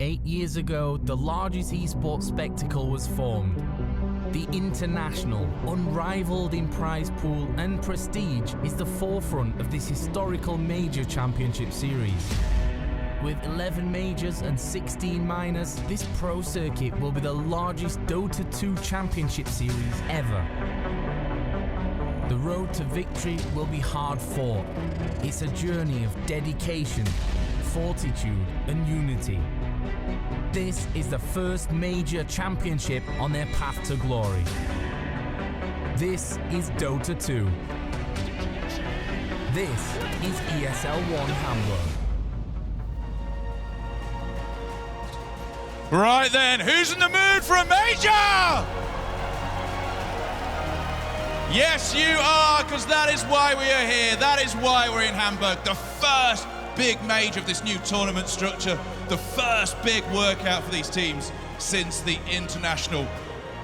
8 years ago, the largest esports spectacle was formed. The International, unrivaled in prize pool and prestige, is the forefront of this historical major championship series. With 11 majors and 16 minors, this pro circuit will be the largest Dota 2 championship series ever. The road to victory will be hard fought. It's a journey of dedication, fortitude and unity. This is the first major championship on their path to glory. This is Dota 2. This is ESL One Hamburg. Right then, who's in the mood for a major? Yes, you are, because that is why we are here. That is why we're in Hamburg. The first big major of this new tournament structure. The first big workout for these teams since the International.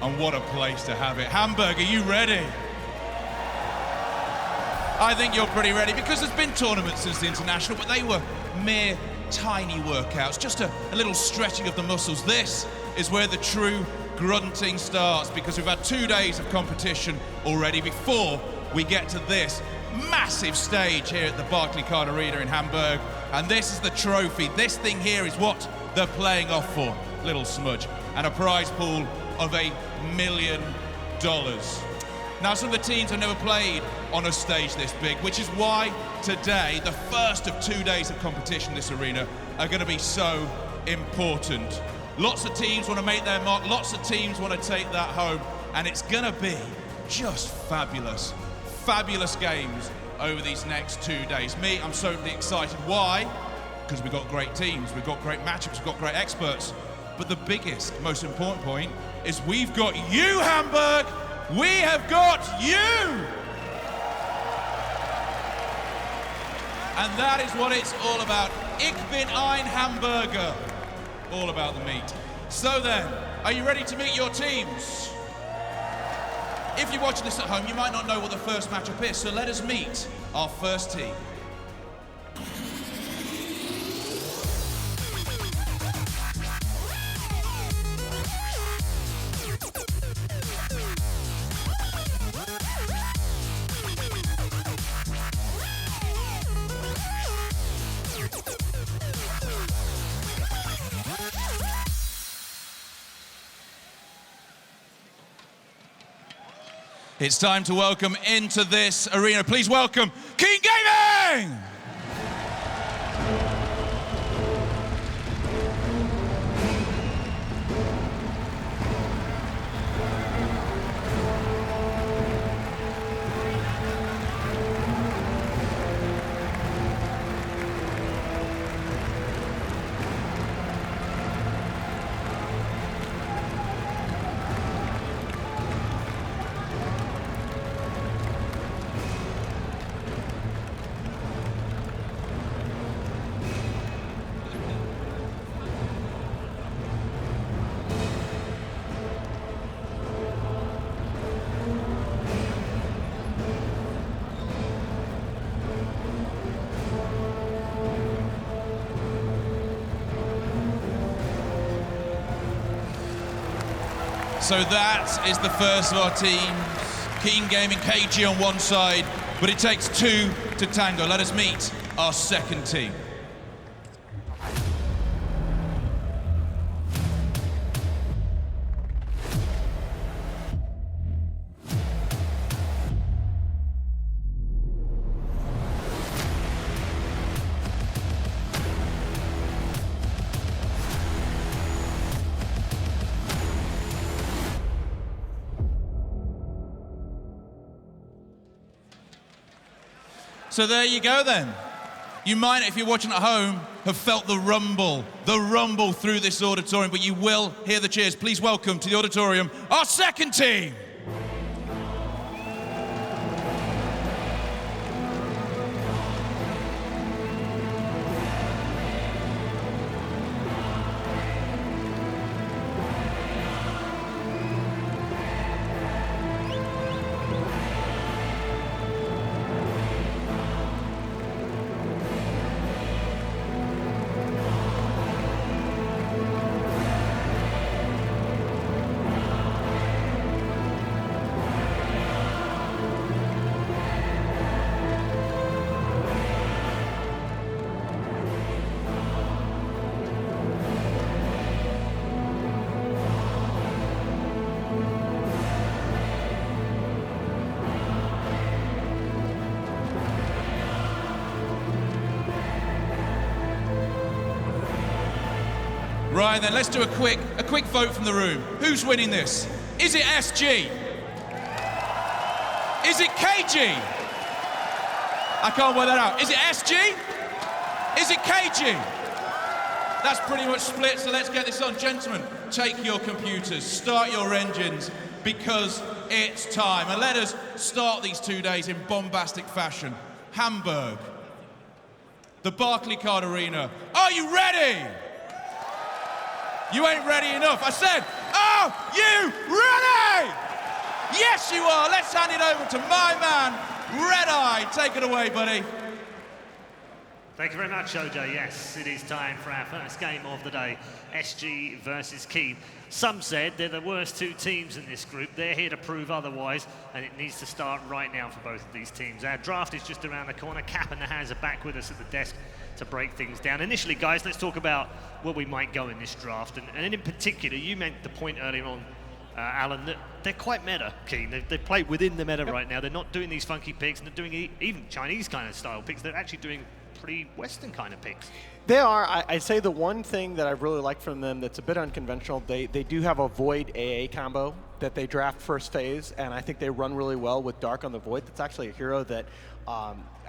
And what a place to have it. Hamburg, are you ready? I think you're pretty ready, because there's been tournaments since the International, but they were mere tiny workouts, just a little stretching of the muscles. This is where the true grunting starts, because we've had 2 days of competition already before we get to this massive stage here at the Barclaycard Arena in Hamburg. And this is the trophy. This thing here is what they're playing off for. Little smudge. And a prize pool of $1 million. Now, some of the teams have never played on a stage this big, which is why today, the first of 2 days of competition in this arena, are going to be so important. Lots of teams want to make their mark, lots of teams want to take that home, and it's going to be just fabulous. Fabulous games over these next 2 days. Me, I'm certainly excited. Why? Because we've got great teams, we've got great matchups, we've got great experts. But the biggest, most important point is we've got you, Hamburg! We have got you! And that is what it's all about. Ich bin ein Hamburger. All about the meat. So then, are you ready to meet your teams? If you're watching this at home, you might not know what the first matchup is, so let us meet our first team. It's time to welcome into this arena. Please welcome Keen Gaming! So that is the first of our teams. Keen Gaming, KG on one side, but it takes two to tango. Let us meet our second team. So there you go then. You might, if you're watching at home, have felt the rumble through this auditorium, but you will hear the cheers. Please welcome to the auditorium our second team. Right then, let's do a quick vote from the room. Who's winning this? Is it SG? Is it KG? I can't work that out. Is it SG? Is it KG? That's pretty much split, so let's get this on. Gentlemen, take your computers, start your engines, because it's time. And let us start these 2 days in bombastic fashion. Hamburg, the Barclaycard Arena. Are you ready? You ain't ready enough. I said, are you ready? Yes, you are. Let's hand it over to my man, Red Eye. Take it away, buddy. Thank you very much, OJ. Yes, it is time for our first game of the day, SG versus Keen. Some said they're the worst two teams in this group. They're here to prove otherwise, and it needs to start right now for both of these teams. Our draft is just around the corner. Cap and the Hands are back with us at the desk to break things down. Initially, guys, let's talk about where we might go in this draft. And in particular, you made the point earlier on, Alan, that they're quite meta, Keen. They play within the meta right now. They're not doing these funky picks, and they're doing even Chinese kind of style picks. They're actually doing pretty Western kind of picks. They are. I'd say the one thing that I really like from them that's a bit unconventional, they do have a Void AA combo that they draft first phase, and I think they run really well with Dark on the Void. That's actually a hero that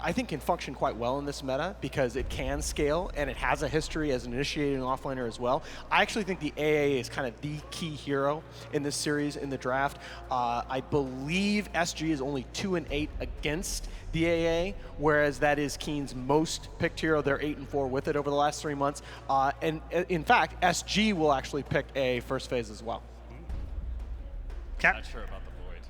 I think can function quite well in this meta because it can scale, and it has a history as an initiating offlaner as well. I actually think the AA is kind of the key hero in this series in the draft. I believe SG is only 2-8 against the AA, whereas that is Keen's most picked hero. They're 8-4 with it over the last 3 months. And in fact, SG will actually pick AA first phase as well. Cap? Not sure about the Void.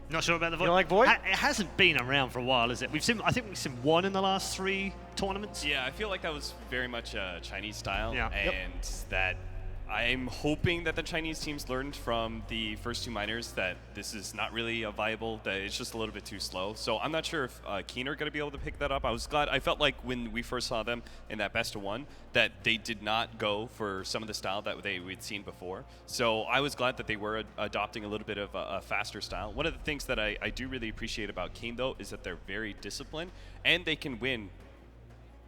Not sure about the Void? You don't like Void? It hasn't been around for a while, is it? I think we've seen one in the last 3 tournaments. Yeah, I feel like that was very much a Chinese style, Yeah. and that I'm hoping that the Chinese teams learned from the first 2 minors that this is not really a viable, that it's just a little bit too slow. So I'm not sure if Keen are going to be able to pick that up. I was glad. I felt like when we first saw them in that best of 1 that they did not go for some of the style that we'd seen before. So I was glad that they were adopting a little bit of a faster style. One of the things that I do really appreciate about Keen, though, is that they're very disciplined, and they can win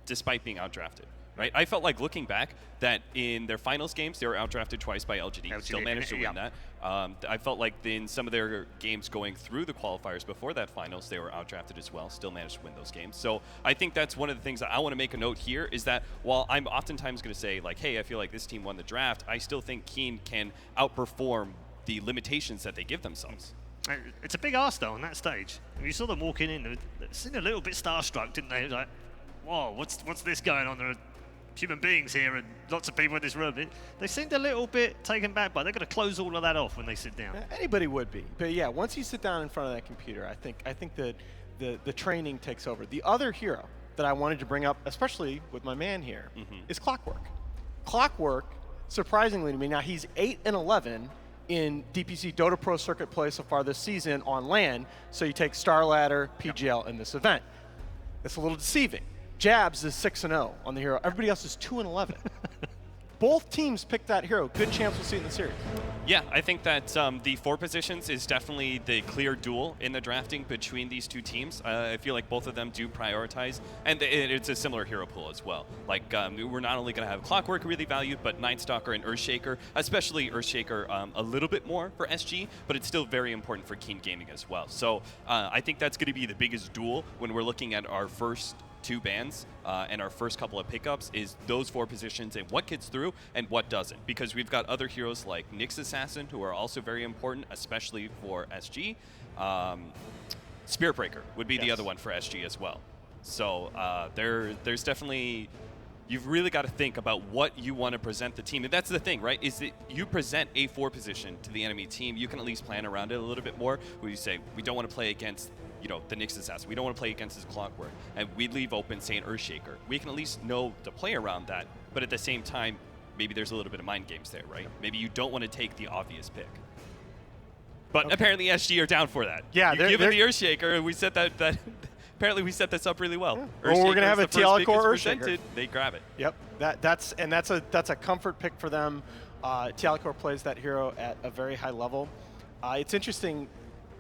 despite being outdrafted. Right, I felt like looking back that in their finals games they were outdrafted twice by LGD, still managed to win that. I felt like in some of their games going through the qualifiers before that finals they were outdrafted as well, still managed to win those games. So I think that's one of the things that I want to make a note here is that while I'm oftentimes going to say like, hey, I feel like this team won the draft, I still think Keen can outperform the limitations that they give themselves. It's a big ask though on that stage. When you saw them walking in, they seemed a little bit starstruck, didn't they? Like, whoa, what's this going on? There are human beings here and lots of people in this room. They seemed a little bit taken back by. They're going to close all of that off when they sit down. Anybody would be, but yeah, once you sit down in front of that computer, I think that the training takes over. The other hero that I wanted to bring up, especially with my man here, is Clockwork. Clockwork, surprisingly to me, now he's 8-11 in DPC Dota Pro Circuit play so far this season on LAN. So you take Star Ladder, PGL in this event. It's a little deceiving. Jabs is 6-0 on the hero. Everybody else is 2-11. Both teams picked that hero. Good chance we'll see it in the series. Yeah, I think that the 4 positions is definitely the clear duel in the drafting between these 2 teams. I feel like both of them do prioritize, and it's a similar hero pool as well. Like, we're not only going to have Clockwork really valued, but Nightstalker and Earthshaker, especially Earthshaker a little bit more for SG, but it's still very important for Keen Gaming as well. So I think that's going to be the biggest duel when we're looking at our first 2 bans and our first couple of pickups is those 4 positions and what gets through and what doesn't, because we've got other heroes like Nyx Assassin who are also very important, especially for SG. Spirit Breaker would be the other one for SG as well. So there's definitely, you've really got to think about what you want to present the team. And that's the thing, right, is that you present a 4 position to the enemy team, you can at least plan around it a little bit more, where you say, we don't want to play against the Nyx Assassin. We don't want to play against his Clockwork. And we leave open, say, an Earthshaker. We can at least know to play around that, but at the same time, maybe there's a little bit of mind games there, right? Maybe you don't want to take the obvious pick. But apparently SG are down for that. Yeah, you give it the Earthshaker, and we set that apparently we set this up really well. Yeah. Well, we're going to have a TL Core Earthshaker. They grab it. Yep, that's a comfort pick for them. TL Core plays that hero at a very high level. It's interesting.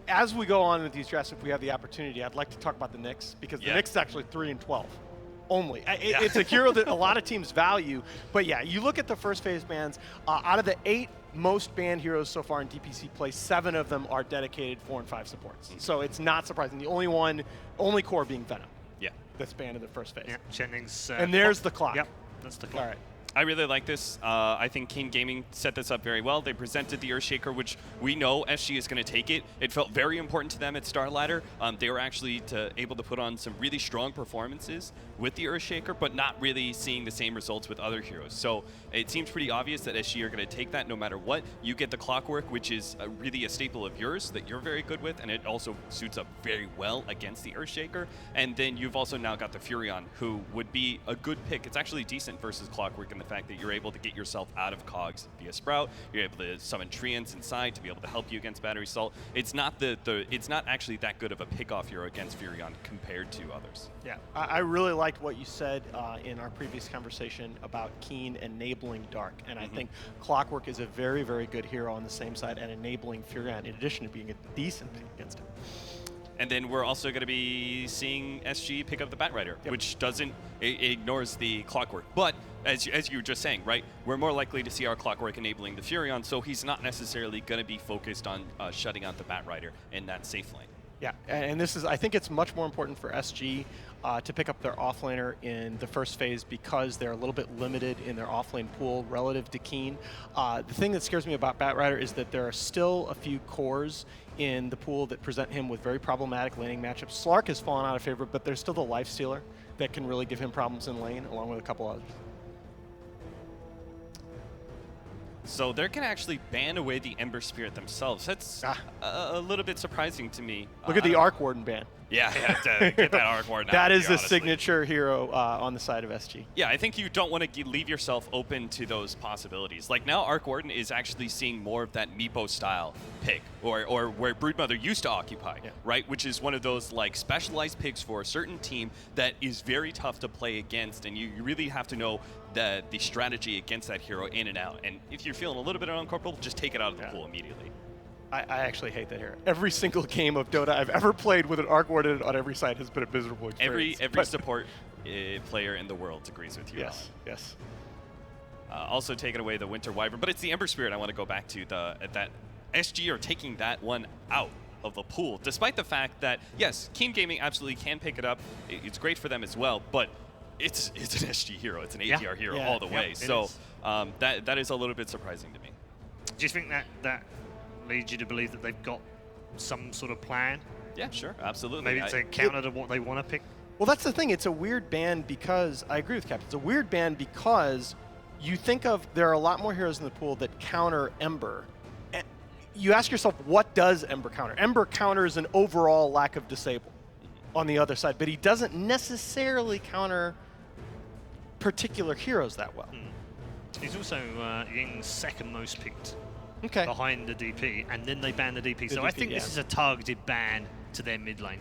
As we go on with these drafts, if we have the opportunity, I'd like to talk about the Nyx, because the Nyx is actually 3-12 only. It's a hero that a lot of teams value. But yeah, you look at the first phase bans, out of the 8 most banned heroes so far in DPC play, 7 of them are dedicated 4 and 5 supports. So it's not surprising. The only core being Venom. Yeah. That's banned in the first phase. Yeah, Chening's, and there's the clock. Yep, that's the clock. All right. I really like this. I think Keen Gaming set this up very well. They presented the Earthshaker, which we know SG is going to take it. It felt very important to them at Star Ladder. They were actually able to put on some really strong performances with the Earthshaker, but not really seeing the same results with other heroes. So it seems pretty obvious that SG are going to take that no matter what. You get the Clockwork, which is really a staple of yours that you're very good with, and it also suits up very well against the Earthshaker. And then you've also now got the Furion, who would be a good pick. It's actually decent versus Clockwork in the fact that you're able to get yourself out of cogs via Sprout. You're able to summon Treants inside to be able to help you against Battery Assault. It's not it's not actually that good of a pick-off hero against Furion compared to others. Yeah, I really liked what you said in our previous conversation about Keen enabling Dark, and I think Clockwork is a very, very good hero on the same side and enabling Furion in addition to being a decent pick against him. And then we're also going to be seeing SG pick up the Batrider, which doesn't, it ignores the Clockwork. But as you were just saying, right, we're more likely to see our Clockwork enabling the Furion, so he's not necessarily going to be focused on shutting out the Batrider in that safe lane. Yeah, and this is, I think it's much more important for SG to pick up their offlaner in the first phase because they're a little bit limited in their offlane pool relative to Keen. The thing that scares me about Batrider is that there are still a few cores in the pool that present him with very problematic laning matchups. Slark has fallen out of favor, but there's still the Lifestealer that can really give him problems in lane, along with a couple others. So they're going to actually ban away the Ember Spirit themselves. That's a little bit surprising to me. Look at the Arc Warden ban. Yeah, get that Arc Warden out. That is the honestly. signature hero on the side of SG. Yeah, I think you don't want to leave yourself open to those possibilities. Like now, Arc Warden is actually seeing more of that Meepo style pick, or where Broodmother used to occupy, right? Which is one of those like specialized picks for a certain team that is very tough to play against, and you really have to know the strategy against that hero in and out. And if you're feeling a little bit uncomfortable, just take it out of the pool immediately. I actually hate that hero. Every single game of Dota I've ever played with an Arc Warden on every side has been a miserable experience. Every support player in the world agrees with you. Yes, yes. Also taking away the Winter Wyvern, but it's the Ember Spirit I want to go back to. That SG are taking that one out of the pool, despite the fact that, yes, Keen Gaming absolutely can pick it up. It's great for them as well, but it's an SG hero. It's an ATR hero all the way. So that is a little bit surprising to me. Do you think that leads you to believe that they've got some sort of plan? Yeah, sure, absolutely. Maybe it's a counter to what they want to pick? Well, that's the thing. It's a weird ban because, I agree with Captain, it's a weird ban because you think of, there are a lot more heroes in the pool that counter Ember. And you ask yourself, what does Ember counter? Ember counters an overall lack of disable on the other side, but he doesn't necessarily counter particular heroes that well. He's also Ying's second most picked behind the DP, and then they ban the DP. So I think this is a targeted ban to their mid lane.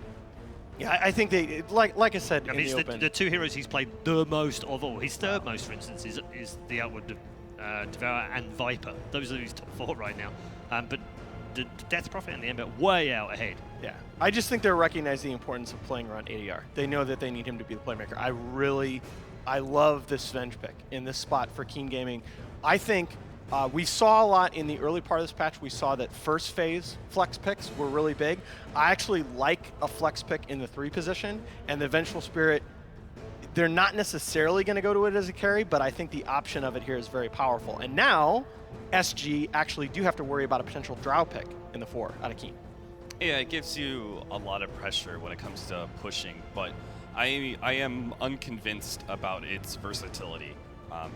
Yeah, I think they, like I said, I mean, it's the two heroes he's played the most of all. His third most, for instance, is the Outward Devourer and Viper. Those are his top 4 right now. But the Death Prophet and the Ember way out ahead. Yeah, I just think they're recognizing the importance of playing around ADR. They know that they need him to be the playmaker. I love this Svenge pick in this spot for Keen Gaming. I think we saw a lot in the early part of this patch. We saw that first phase flex picks were really big. I actually like a flex pick in the 3 position, and the Vengeful Spirit, they're not necessarily going to go to it as a carry, but I think the option of it here is very powerful. And now, SG actually do have to worry about a potential Drow pick in the 4 out of Keen. Yeah, it gives you a lot of pressure when it comes to pushing, but I am unconvinced about its versatility.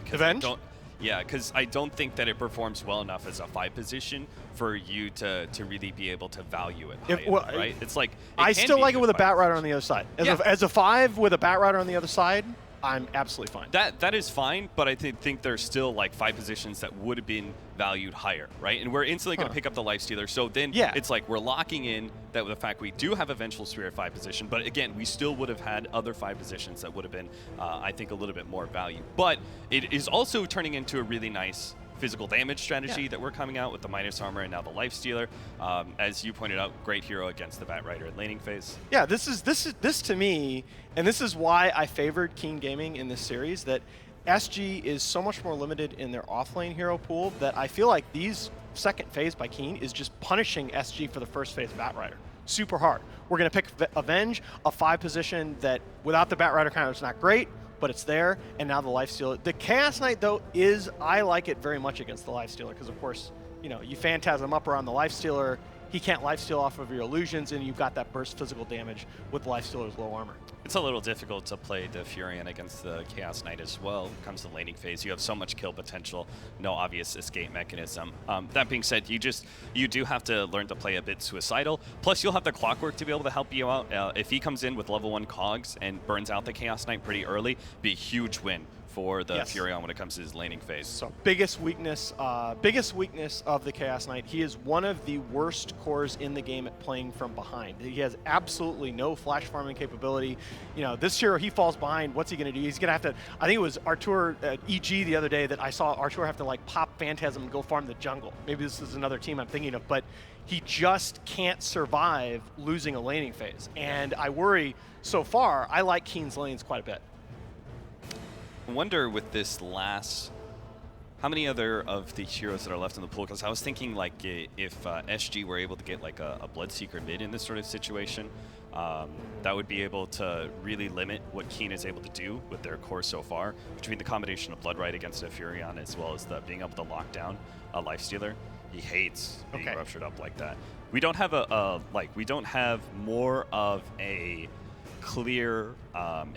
Because I don't think that it performs well enough as a 5 position for you to really be able to value it high enough, right? It's like I still like it with a Batrider on the other side. As a 5 with a Batrider on the other side, I'm absolutely fine. That is fine, but I think there's still like 5 positions that would have been valued higher, right? And we're instantly going to pick up the Lifestealer. So then it's like we're locking in that with the fact we do have a Vengeful Spirit 5 position, but again, we still would have had other 5 positions that would have been, I think, a little bit more value. But it is also turning into a really nice physical damage strategy that we're coming out with the minus armor and now the life stealer. As you pointed out, great hero against the Bat Rider in laning phase. Yeah, this to me, and this is why I favored Keen Gaming in this series, that SG is so much more limited in their offlane hero pool that I feel like these second phase by Keen is just punishing SG for the first phase Bat Rider. Super hard. We're going to pick Avenge, a 5 position that without the Bat Rider counter is not great, but it's there, and now the Lifestealer. The Chaos Knight, though, I like it very much against the Lifestealer, because, of course, you know, you Phantasm up around the Lifestealer, he can't lifesteal off of your illusions, and you've got that burst physical damage with the Lifestealer's low armor. It's a little difficult to play the Furion against the Chaos Knight as well. When it comes to the laning phase, you have so much kill potential, no obvious escape mechanism. That being said, you do have to learn to play a bit suicidal. Plus, you'll have the Clockwork to be able to help you out. If he comes in with level 1 cogs and burns out the Chaos Knight pretty early, be a huge win for the Furion when it comes to his laning phase. So biggest weakness of the Chaos Knight, he is one of the worst cores in the game at playing from behind. He has absolutely no flash farming capability. You know, this hero, he falls behind, what's he going to do? He's going to have to, I think it was Artur at EG the other day that I saw Artur have to like pop Phantasm and go farm the jungle. Maybe this is another team I'm thinking of, but he just can't survive losing a laning phase. And I worry, so far, I like Keen's lanes quite a bit. I wonder with this last, how many other of the heroes that are left in the pool? Because I was thinking like if SG were able to get like a Bloodseeker mid in this sort of situation, that would be able to really limit what Keen is able to do with their core so far, between the combination of Bloodrite against a Furion as well as the being able to lock down a Lifestealer. He hates being ruptured up like that. We don't have we don't have more of a clear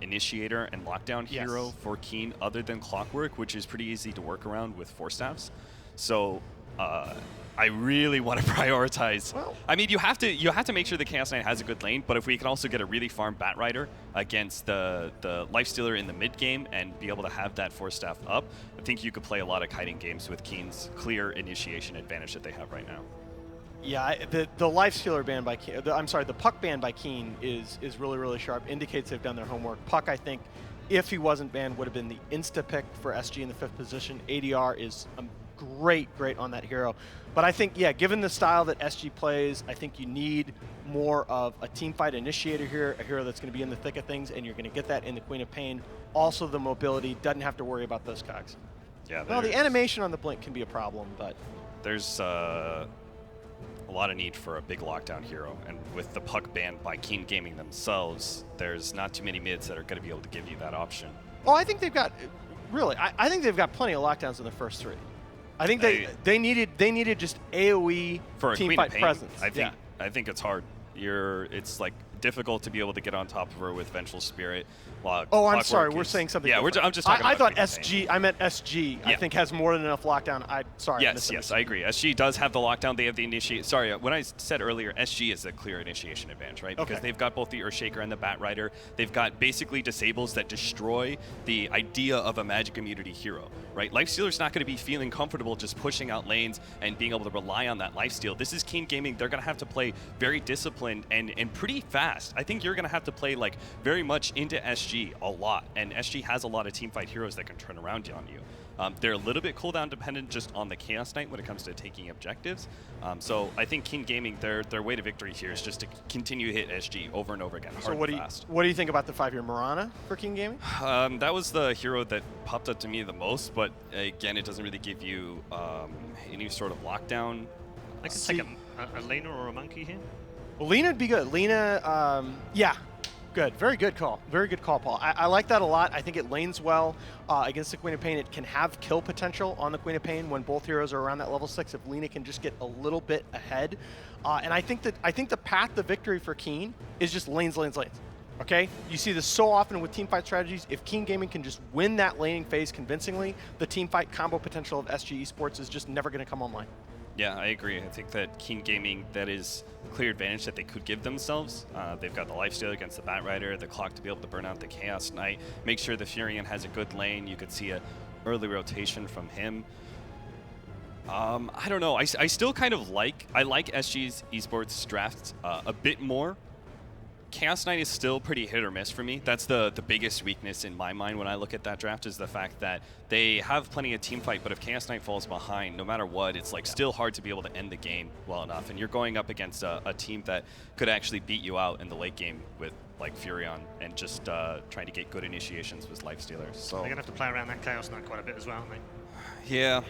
initiator and lockdown hero for Keen other than Clockwork, which is pretty easy to work around with Force Staffs. So I really want to prioritize. Well, I mean, you have to make sure the Chaos Knight has a good lane, but if we can also get a really farm Bat Rider against the Lifestealer in the mid game and be able to have that Force Staff up, I think you could play a lot of kiting games with Keen's clear initiation advantage that they have right now. Yeah, the Lifestealer ban by Keen, the Puck ban by Keen is really, really sharp. Indicates they've done their homework. Puck, I think, if he wasn't banned, would have been the insta pick for SG in the 5th position. ADR is great on that hero. But I think, yeah, given the style that SG plays, I think you need more of a teamfight initiator here, a hero that's going to be in the thick of things, and you're going to get that in the Queen of Pain. Also, the mobility, doesn't have to worry about those cogs. Yeah. Well, the animation on the blink can be a problem, but there's a lot of need for a big lockdown hero, and with the Puck banned by Keen Gaming themselves, there's not too many mids that are going to be able to give you that option. Oh, I think they've got, really, I think they've got plenty of lockdowns in the first 3. I think they needed just AOE for a teamfight presence. I think it's hard. It's like difficult to be able to get on top of her with Vengeful Spirit. I'm sorry. We're saying something. Yeah, I'm just talking about. I thought SG. I meant SG. Yeah. I think has more than enough lockdown. Yes, I agree. SG does have the lockdown. They have the initiate. Sorry, when I said earlier, SG is a clear initiation advantage, right? Because they've got both the Earthshaker and the Bat Rider. They've got basically disables that destroy the idea of a magic immunity hero, right? Lifestealer's not going to be feeling comfortable just pushing out lanes and being able to rely on that lifesteal. This is Keen Gaming. They're going to have to play very disciplined and pretty fast. I think you're going to have to play like very much into SG a lot, and SG has a lot of teamfight heroes that can turn around on you. They're a little bit cooldown dependent just on the Chaos Knight when it comes to taking objectives. So I think Keen Gaming, their way to victory here is just to continue to hit SG over and over again, hard and fast. What do you think about the 5-year Mirana for Keen Gaming? That was the hero that popped up to me the most, but again, it doesn't really give you any sort of lockdown. I could take a Lena or a Monkey here. Well, Lena would be good. Lena, yeah. Good. Very good call. Very good call, Paul. I like that a lot. I think it lanes well against the Queen of Pain. It can have kill potential on the Queen of Pain when both heroes are around that level 6. If Lena can just get a little bit ahead. And I think the path to victory for Keen is just lanes. Okay? You see this so often with teamfight strategies. If Keen Gaming can just win that laning phase convincingly, the teamfight combo potential of SG Esports is just never going to come online. Yeah, I agree. I think that Keen Gaming, that is a clear advantage that they could give themselves. They've got the Lifesteal against the Bat Rider, the Clock to be able to burn out the Chaos Knight, make sure the Furion has a good lane. You could see an early rotation from him. I don't know. I still kind of like SG's Esports drafts a bit more Chaos Knight is still pretty hit or miss for me. That's the biggest weakness in my mind when I look at that draft, is the fact that they have plenty of team fight, but if Chaos Knight falls behind, no matter what, it's like still hard to be able to end the game well enough. And you're going up against a team that could actually beat you out in the late game with like Furion and just trying to get good initiations with Lifestealers. So They're going to have to play around that Chaos Knight quite a bit as well, aren't they? yeah.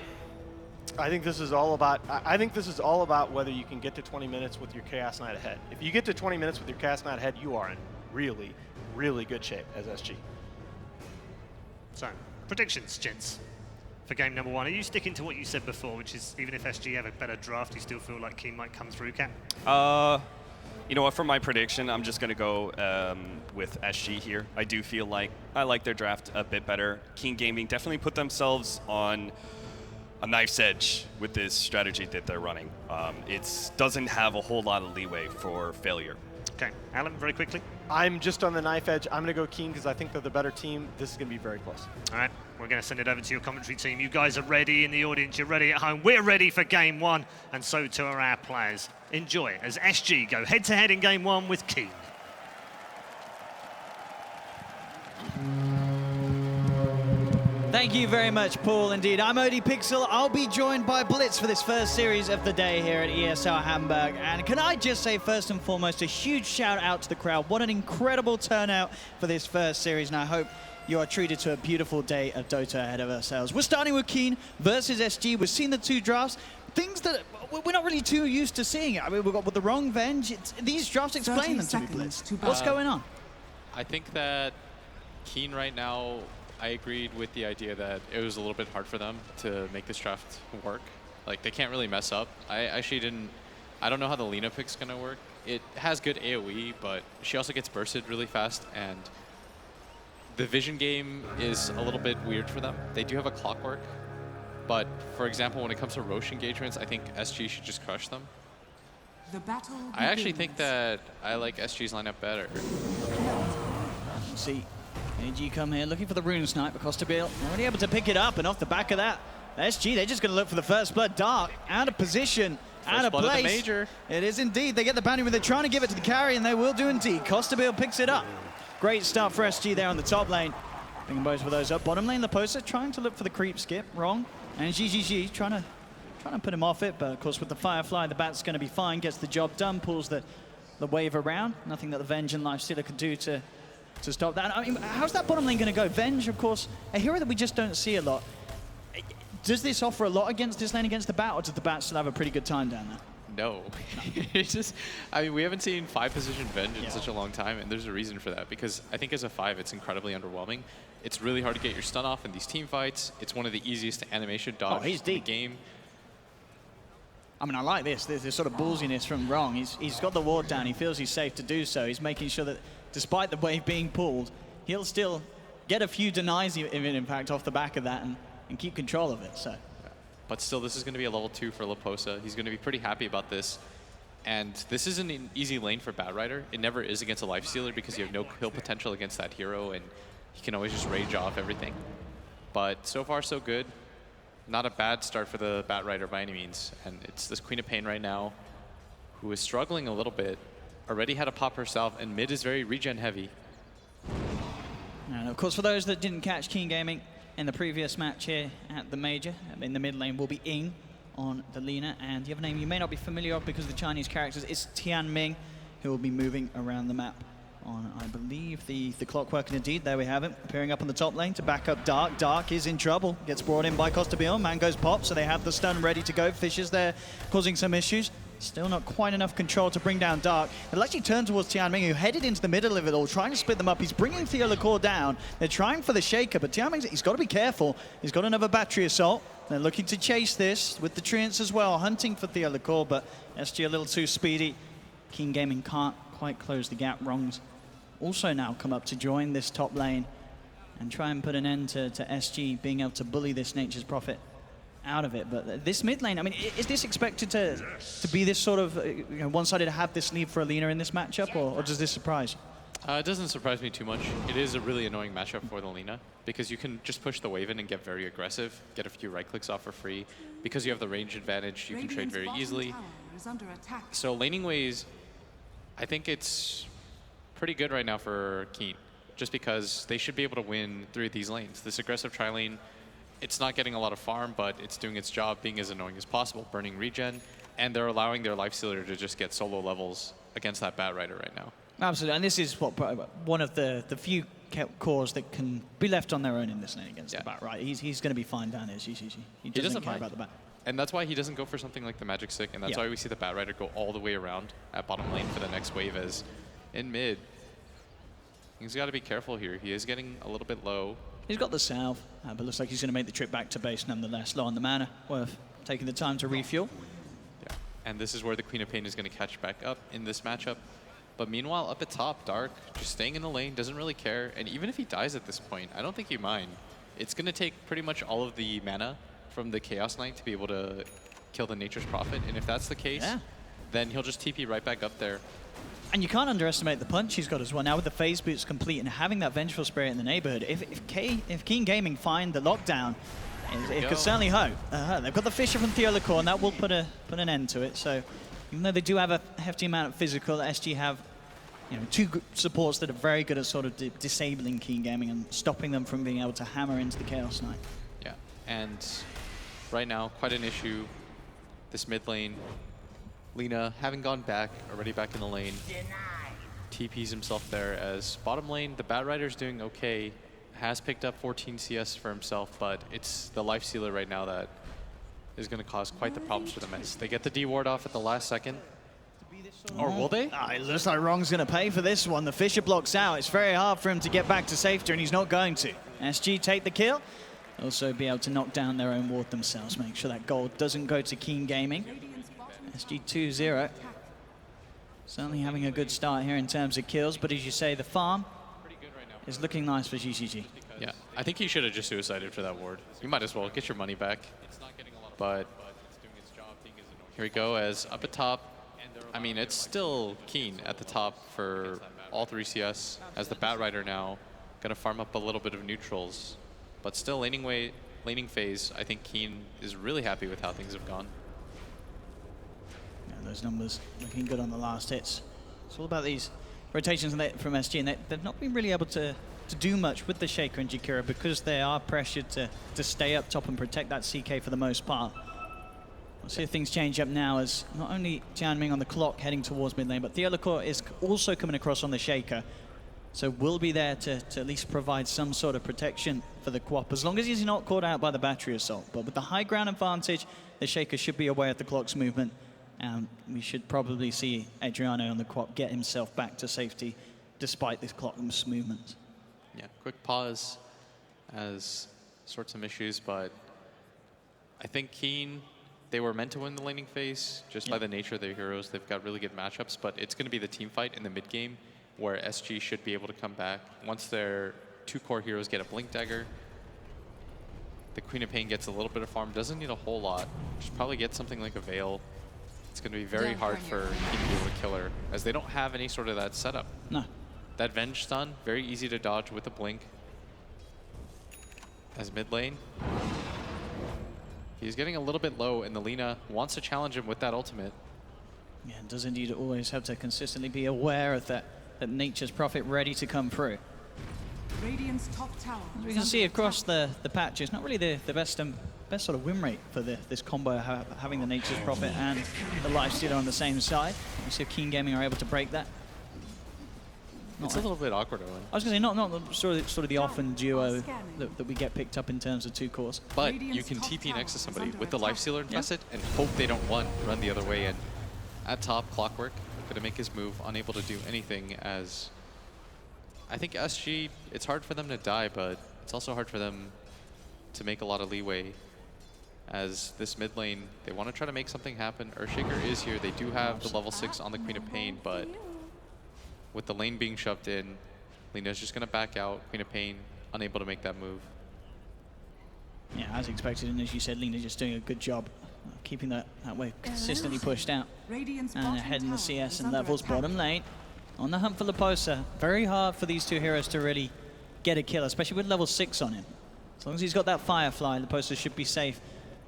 I think this is all about. I think this is all about whether you can get to 20 minutes with your Chaos Knight ahead. If you get to 20 minutes with your Chaos Knight ahead, you are in really, really good shape as SG. So, predictions, gents, for game number 1. Are you sticking to what you said before, which is even if SG have a better draft, you still feel like Keen might come through, Cap? You know what? For my prediction, I'm just going to go with SG here. I do feel like I like their draft a bit better. Keen Gaming definitely put themselves on a knife's edge with this strategy that they're running. It doesn't have a whole lot of leeway for failure. Okay, Alan, very quickly. I'm just on the knife edge. I'm going to go Keen because I think they're the better team. This is going to be very close. All right, we're going to send it over to your commentary team. You guys are ready in the audience. You're ready at home. We're ready for game 1, and so too are our players. Enjoy as SG go head-to-head in game 1 with Keen. Thank you very much, Paul. Indeed, I'm ODPixel. I'll be joined by Blitz for this first series of the day here at ESL Hamburg. And can I just say, first and foremost, a huge shout out to the crowd. What an incredible turnout for this first series, and I hope you are treated to a beautiful day of Dota ahead of ourselves. We're starting with Keen versus SG. We've seen the two drafts. Things that we're not really too used to seeing. I mean, we've got with the wrong Venge. These drafts explain them to me, Blitz. What's going on? I think that Keen right now, I agreed with the idea that it was a little bit hard for them to make this draft work. Like, they can't really mess up. I don't know how the Lina pick's gonna work. It has good AoE, but she also gets bursted really fast, and the vision game is a little bit weird for them. They do have a clockwork, but for example, when it comes to Rosh engagements, I think SG should just crush them. The battle I actually think begins. that I like SG's lineup better. See, AG come here looking for the rune snipe, but Costabil already able to pick it up, and off the back of that, SG, they're just going to look for the first blood. Dark, out of position, out of blood of the place. major. It is indeed. They get the bounty when they're trying to give it to the carry, and they will do indeed. Costabil picks it up. Great start for SG there on the top lane. Bringing both of those up. Bottom lane, the poster trying to look for the creep skip. Wrong. And GGG trying to put him off it, but of course with the Firefly, the bat's going to be fine. Gets the job done, pulls the wave around. Nothing that the Venge and Lifestealer could do to stop that. I mean, how's that bottom lane going to go? Venge, of course, a hero that we just don't see a lot. Does this offer a lot against this lane against the bat, or does the bat still have a pretty good time down there? No. It's just, I mean, we haven't seen 5-position Venge in such a long time, and there's a reason for that, because I think as a 5, it's incredibly underwhelming. It's really hard to get your stun off in these team fights. It's one of the easiest animation dodge in the game. I mean, I like this. There's this sort of ballsiness from Wrong. He's got the ward down. He feels he's safe to do so. He's making sure that despite the wave being pulled, he'll still get a few denies, in fact, off the back of that and keep control of it. So. But still, this is going to be a level 2 for Laposa. He's going to be pretty happy about this. And this isn't an easy lane for Batrider. It never is against a Lifestealer because you have no kill potential against that hero, and he can always just rage off everything. But so far, so good. Not a bad start for the Batrider by any means. And it's this Queen of Pain right now, who is struggling a little bit. Already had a pop herself, and mid is very regen heavy. And of course, for those that didn't catch Keen Gaming in the previous match here at the Major, in the mid lane will be Ying on the Lina, and the other name you may not be familiar with because of the Chinese characters is Tian Ming, who will be moving around the map on, I believe, the clockwork, and indeed, there we have him, appearing up on the top lane to back up Dark. Dark is in trouble, gets brought in by Costabil, man goes pop, so they have the stun ready to go. Fishes there causing some issues. Still not quite enough control to bring down Dark. They'll actually turn towards Tian Ming, who headed into the middle of it all, trying to split them up. He's bringing Theolacore down. They're trying for the Shaker, but Tian Ming, he's got to be careful. He's got another battery assault. They're looking to chase this with the Treants as well, hunting for Theolacore, but SG a little too speedy. Keen Gaming can't quite close the gap. Wrongs also now come up to join this top lane and try and put an end to SG being able to bully this Nature's Prophet out of it. But this mid lane, I mean, is this expected to be this sort of one-sided, to have this lead for Alina in this matchup, or does this surprise? It doesn't surprise me too much. It is a really annoying matchup for the Lina because you can just push the wave in and get very aggressive, get a few right clicks off for free. Because you have the range advantage, you can trade very easily. So laning ways, I think it's pretty good right now for Keen, just because they should be able to win through these lanes. This aggressive tri-lane, it's not getting a lot of farm, but it's doing its job, being as annoying as possible, burning regen, and they're allowing their life stealer to just get solo levels against that Bat Rider right now. Absolutely, and this is what one of the few cores that can be left on their own in this lane against the Bat, right? He's going to be fine down here, GCG. He doesn't care about the Bat. And that's why he doesn't go for something like the Magic Stick, and that's why we see the Bat Rider go all the way around at bottom lane for the next wave, as in mid. He's got to be careful here. He is getting a little bit low. He's got the salve, but looks like he's going to make the trip back to base nonetheless. Low on the mana, worth taking the time to refuel. Yeah, and this is where the Queen of Pain is going to catch back up in this matchup. But meanwhile, up at top, Dark just staying in the lane, doesn't really care. And even if he dies at this point, I don't think he mind. It's going to take pretty much all of the mana from the Chaos Knight to be able to kill the Nature's Prophet. And if that's the case, then he'll just TP right back up there. And you can't underestimate the punch he's got as well. Now with the phase boots complete and having that Vengeful Spirit in the neighborhood, if Keen Gaming find the lockdown, it could certainly hope. They've got the Fissure from Theolacor, and that will put an end to it. So even though they do have a hefty amount of physical, SG have two supports that are very good at sort of disabling Keen Gaming and stopping them from being able to hammer into the Chaos Knight. Yeah, and right now, quite an issue. This mid lane, Lina, having gone back, already back in the lane, TPs himself there, as bottom lane, the Bat Rider's doing okay, has picked up 14 CS for himself, but it's the Life Stealer right now that is going to cause quite the problems for them, as they get the D ward off at the last second. Or will they? It looks like Wrong's going to pay for this one. The Fissure blocks out. It's very hard for him to get back to safety, and he's not going to. SG take the kill. Also be able to knock down their own ward themselves, make sure that gold doesn't go to Keen Gaming. SG 2-0. Certainly having a good start here in terms of kills, but as you say, the farm is looking nice for GCG. Yeah, I think he should have just suicided for that ward. You might as well get your money back. But here we go, as up at top, I mean, it's still Keen at the top for all 3 CS, as the Bat Rider now gonna farm up a little bit of neutrals. But still laning phase, I think Keen is really happy with how things have gone. Yeah, those numbers looking good on the last hits. It's all about these rotations from SG, and they've not been really able to do much with the Shaker and Jakira because they are pressured to stay up top and protect that CK for the most part. We'll see if things change up now, as not only Jianming on the clock heading towards mid lane, but Theolacor is also coming across on the Shaker. So we'll be there to at least provide some sort of protection for the Quap, as long as he's not caught out by the battery assault. But with the high ground advantage, the Shaker should be aware of the clock's movement, and we should probably see Adriano on the Quap get himself back to safety despite this clock's movement. Yeah, quick pause as sort some issues, but I think Keen, they were meant to win the laning phase just by the nature of their heroes. They've got really good matchups, but it's going to be the team fight in the mid game where SG should be able to come back. Once their 2 core heroes get a Blink Dagger, the Queen of Pain gets a little bit of farm, doesn't need a whole lot. Just probably get something like a Veil. It's going to be very hard for Keen to be able to kill her, as they don't have any sort of that setup. No. That Venge stun, very easy to dodge with a Blink. As mid lane, he's getting a little bit low, and the Lina wants to challenge him with that ultimate. Yeah, and does indeed always have to consistently be aware of that Nature's Prophet ready to come through. Radiant's top tower. As we can see across the patch, it's not really the best sort of win rate for this combo, having the Nature's Prophet and the Lifestealer on the same side. We'll see if Keen Gaming are able to break that. It's a little bit awkward, Owen. I was going to say, not sort of the often duo that we get picked up in terms of 2 cores. But you can TP next to somebody with the Lifestealer Infested and hope they don't run the other way. And at top, Clockwork going to make his move, unable to do anything, as I think SG, it's hard for them to die, but it's also hard for them to make a lot of leeway. As this mid lane, they want to try to make something happen. Earthshaker is here. They do have the level 6 on the Queen of Pain, but with the lane being shoved in, Lina's just going to back out. Queen of Pain, unable to make that move. Yeah, as expected, and as you said, Lina just doing a good job keeping that wave consistently pushed out. And ahead in the CS and levels, bottom lane. On the hunt for Leposa. Very hard for these 2 heroes to really get a kill, especially with level 6 on him. As long as he's got that Firefly, Leposa should be safe.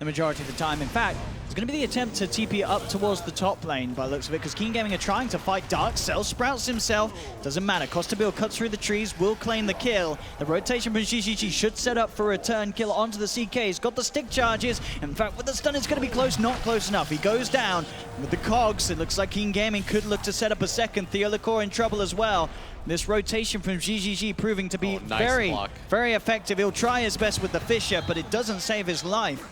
the majority of the time. In fact, it's going to be the attempt to TP up towards the top lane by the looks of it, because Keen Gaming are trying to fight Dark. Cell sprouts himself. Doesn't matter. Kostabil cuts through the trees, will claim the kill. The rotation from GGG should set up for a return kill onto the CK. He's got the stick charges. In fact, with the stun, it's going to be close, not close enough. He goes down with the cogs. It looks like Keen Gaming could look to set up a second. Theolacor in trouble as well. This rotation from GGG proving to be very effective. He'll try his best with the Fisher, but it doesn't save his life.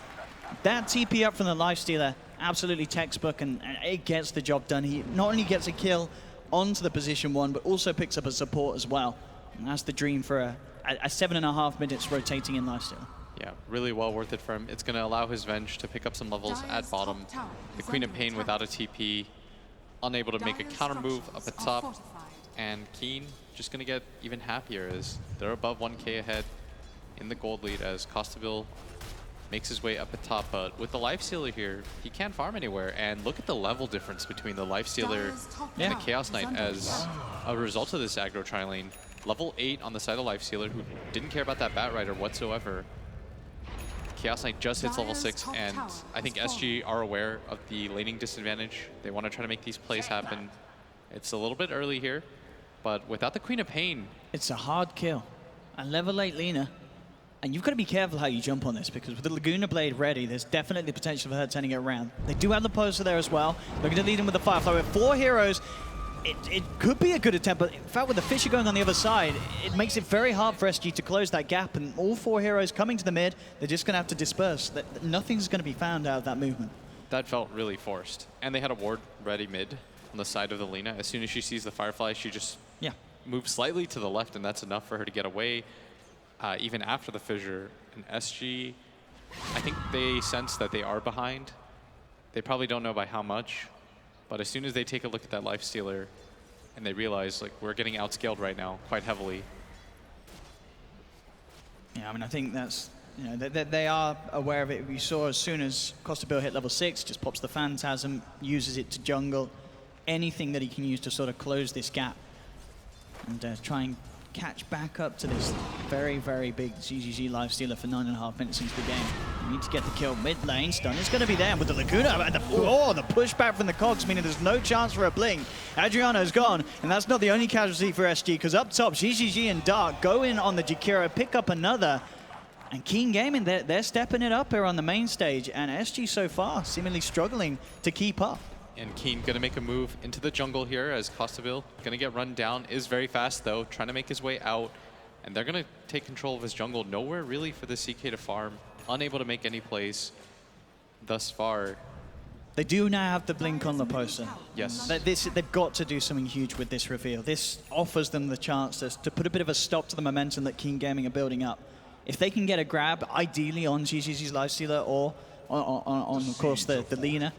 That TP up from the Lifestealer, absolutely textbook, and it gets the job done. He not only gets a kill onto the position 1, but also picks up a support as well. And that's the dream for a 7.5 minutes rotating in Lifestealer. Yeah, really well worth it for him. It's going to allow his Venge to pick up some levels at bottom. The Queen of Pain without a TP, unable to make a counter move up at top. And Keen just going to get even happier as they're above 1k ahead in the gold lead as Kostabil makes his way up at top. But with the Lifestealer here, he can't farm anywhere. And look at the level difference between the Lifestealer and the Chaos Knight as a result of this aggro tri-lane. Level 8 on the side of Lifestealer, who didn't care about that Bat Rider whatsoever. Chaos Knight just hits level 6, and I think SG are aware of the laning disadvantage. They want to try to make these plays happen. It's a little bit early here, but without the Queen of Pain, it's a hard kill. A level 8 Lina. And you've got to be careful how you jump on this, because with the Laguna Blade ready, there's definitely the potential for her turning it around. They do have the poster there as well. Looking to lead him with the Firefly. With 4 heroes, it could be a good attempt, but in fact with the Fisher going on the other side, it makes it very hard for SG to close that gap, and all 4 heroes coming to the mid, they're just going to have to disperse. Nothing's going to be found out of that movement. That felt really forced. And they had a ward ready mid on the side of the Lina. As soon as she sees the Firefly, she just moves slightly to the left, and that's enough for her to get away. Even after the fissure, and SG, I think they sense that they are behind. They probably don't know by how much, but as soon as they take a look at that Lifestealer and they realize, like, we're getting outscaled right now quite heavily. Yeah, I mean, I think that's, you know, they are aware of it. We saw as soon as Kostabil hit level 6, just pops the Phantasm, uses it to jungle, anything that he can use to sort of close this gap and try and catch back up to this very, very big GGG Lifestealer for 9.5 minutes into the game. You need to get the kill mid lane. Stun is going to be there with the Laguna. And the pushback from the cogs, meaning there's no chance for a blink. Adriano's gone, and that's not the only casualty for SG, because up top, GGG and Dark go in on the Jakiro, pick up another. And Keen Gaming, they're stepping it up here on the main stage, and SG so far seemingly struggling to keep up. And Keen going to make a move into the jungle here as Kostabil going to get run down. Is very fast though, trying to make his way out. And they're going to take control of his jungle. Nowhere really for the CK to farm. Unable to make any plays thus far. They do now have the blink on the poster. Yes. They've got to do something huge with this reveal. This offers them the chance to put a bit of a stop to the momentum that Keen Gaming are building up. If they can get a grab, ideally on GGG's Lifestealer or on of course, the Lina,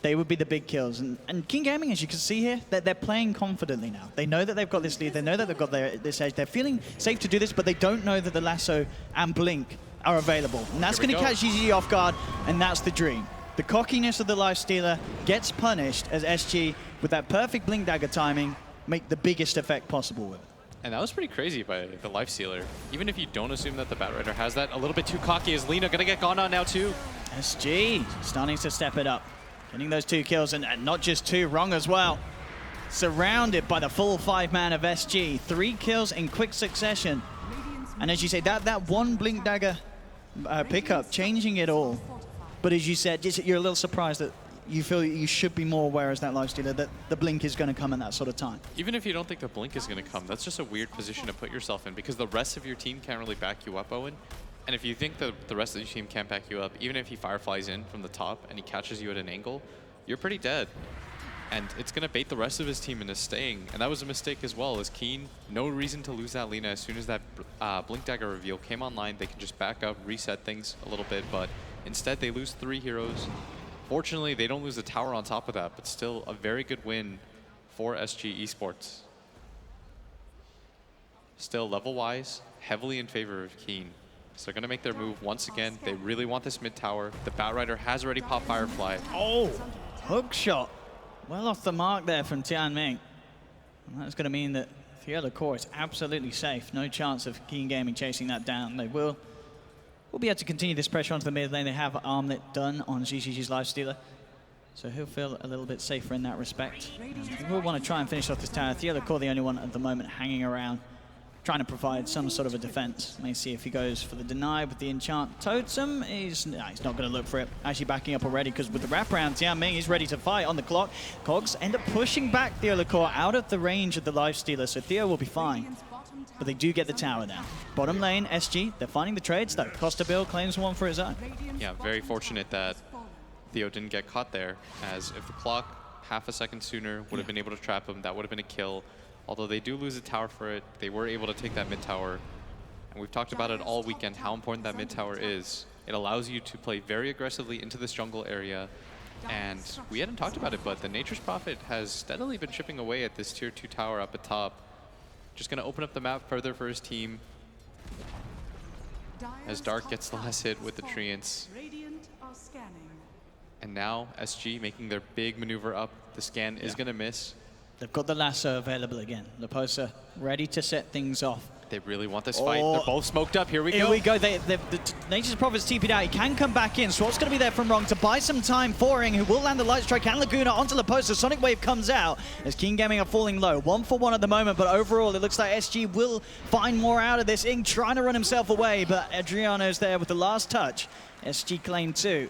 they would be the big kills. And Keen Gaming, as you can see here, they're playing confidently now. They know that they've got this lead. They know that they've got this edge. They're feeling safe to do this, but they don't know that the Lasso and Blink are available. And that's going to catch GG off guard, and that's the dream. The cockiness of the Lifestealer gets punished as SG, with that perfect Blink Dagger timing, make the biggest effect possible with it. And that was pretty crazy by the Lifestealer. Even if you don't assume that the Bat Rider has that, a little bit too cocky. Is Lina going to get gone on now too? SG starting to step it up. Getting those 2 kills, and not just 2, wrong as well. Surrounded by the full 5-man of SG. 3 kills in quick succession. And as you say, that one Blink Dagger pickup, changing it all. But as you said, you're a little surprised that you feel you should be more aware as that Lifestealer that the Blink is going to come in that sort of time. Even if you don't think the Blink is going to come, that's just a weird position to put yourself in, because the rest of your team can't really back you up, Owen. And if you think that the rest of the team can't back you up, even if he Fireflies in from the top and he catches you at an angle, you're pretty dead. And it's going to bait the rest of his team into staying. And that was a mistake as well, as Keen, no reason to lose that Lina. As soon as that Blink Dagger reveal came online, they can just back up, reset things a little bit, but instead they lose 3 heroes. Fortunately, they don't lose the tower on top of that, but still a very good win for SG Esports. Still, level-wise, heavily in favor of Keen. So they're going to make their move once again. They really want this mid tower. The Bat Rider has already popped Firefly. Oh, hook shot. Well off the mark there from Tianming. And that's going to mean that Theolacor is absolutely safe. No chance of Keen Gaming chasing that down. They will will be able to continue this pressure onto the mid lane. They have Armlet done on GGG's Lifestealer, so he'll feel a little bit safer in that respect. He will want to try and finish off this tower. Theodore, the only one at the moment hanging around, trying to provide some sort of a defense. May see if he goes for the deny with the enchant totem. He's not going to look for it. Actually backing up already, because with the wraparound, Tianming is ready to fight on the clock. Cogs end up pushing back Theo out of the range of the Lifestealer, so Theo will be fine. But they do get the tower down. Bottom lane, SG, they're finding the trades though. Costa Bill claims one for his own. Yeah, very fortunate that Theo didn't get caught there, as if the clock half a second sooner would have been able to trap him, that would have been a kill. Although they do lose a tower for it, they were able to take that mid tower. And we've talked about it all weekend, how important that mid tower is. It allows you to play very aggressively into this jungle area. And we hadn't talked about it, but the Nature's Prophet has steadily been chipping away at this tier 2 tower up at top. Just going to open up the map further for his team, as Dark gets the last hit with the Treants. And now SG making their big maneuver up. The scan is going to miss. They've got the lasso available again. Leposa ready to set things off. They really want this fight. They're both smoked up. Here we go. The Nature's Prophet's TP'd out. He can come back in. Swap's going to be there from Wrong to buy some time for Ing, who will land the Light Strike and Laguna onto Leposa. Sonic Wave comes out as King Gaming are falling low. 1-for-1 at the moment, but overall it looks like SG will find more out of this. Ing trying to run himself away, but Adriano's there with the last touch. SG claim 2.